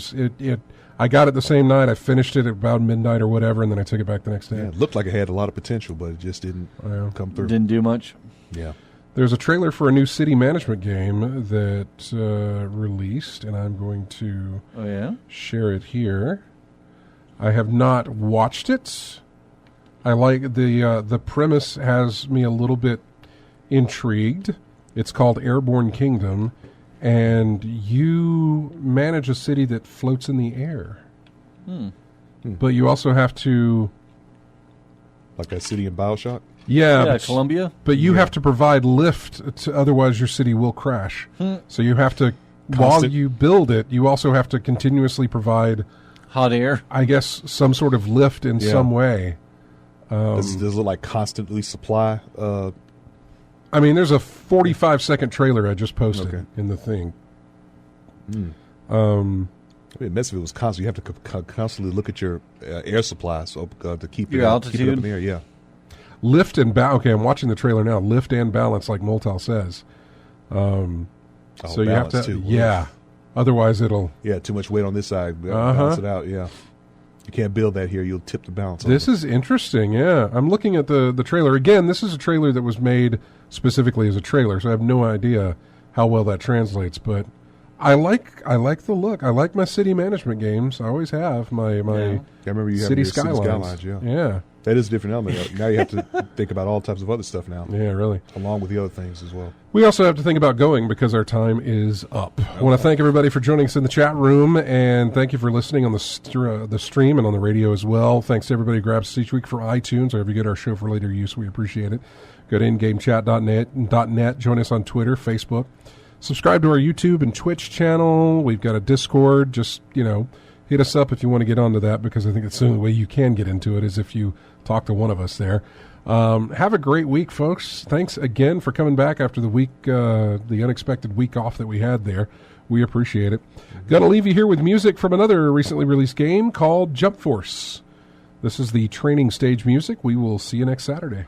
Speaker 1: I got it the same night. I finished it at about midnight or whatever, and then I took it back the next day.
Speaker 2: Yeah, it looked like it had a lot of potential, but it just didn't come through.
Speaker 3: Didn't do much.
Speaker 2: Yeah.
Speaker 1: There's a trailer for a new city management game that released, and I'm going to share it here. I have not watched it. I like the premise has me a little bit intrigued. It's called Airborne Kingdom, and you manage a city that floats in the air. But you also have to...
Speaker 2: Like that city in BioShock?
Speaker 1: Yeah,
Speaker 3: Columbia.
Speaker 1: but you have to provide lift, otherwise your city will crash. So you have to, while you build it, you also have to continuously provide
Speaker 3: hot air.
Speaker 1: I guess some sort of lift in some way.
Speaker 2: Does it look like constantly supply?
Speaker 1: I mean, there's a 45-second trailer I just posted in the thing.
Speaker 2: I mean, mess if it was constant. You have to constantly look at your air supply to keep
Speaker 3: your altitude.
Speaker 2: Keep it up in the air. Yeah.
Speaker 1: Lift and balance. Okay, I'm watching the trailer now. Lift and balance, like Moltal says. So you have to,
Speaker 2: too.
Speaker 1: Otherwise, it'll.
Speaker 2: Yeah, too much weight on this side. Balance it out. Yeah, you can't build that here. You'll tip the balance.
Speaker 1: This is interesting. Yeah, I'm looking at the trailer again. This is a trailer that was made specifically as a trailer, so I have no idea how well that translates. But I like the look. I like my city management games. I always have my
Speaker 2: I remember you
Speaker 1: city
Speaker 2: have your
Speaker 1: skylines.
Speaker 2: Yeah. That is a different element. Now you have to think about all types of other stuff now.
Speaker 1: Yeah, really.
Speaker 2: Along with the other things as well.
Speaker 1: We also have to think about going because our time is up. I want to thank everybody for joining us in the chat room, and thank you for listening on the stream and on the radio as well. Thanks to everybody who grabs us each week for iTunes, or if you get our show for later use, we appreciate it. Go to ingamechat.net. Join us on Twitter, Facebook. Subscribe to our YouTube and Twitch channel. We've got a Discord. Just, hit us up if you want to get onto that, because I think it's the only way you can get into it is if you talk to one of us there. Have a great week, folks. Thanks again for coming back after the week, the unexpected week off that we had there. We appreciate it. Going to leave you here with music from another recently released game called Jump Force. This is the training stage music. We will see you next Saturday.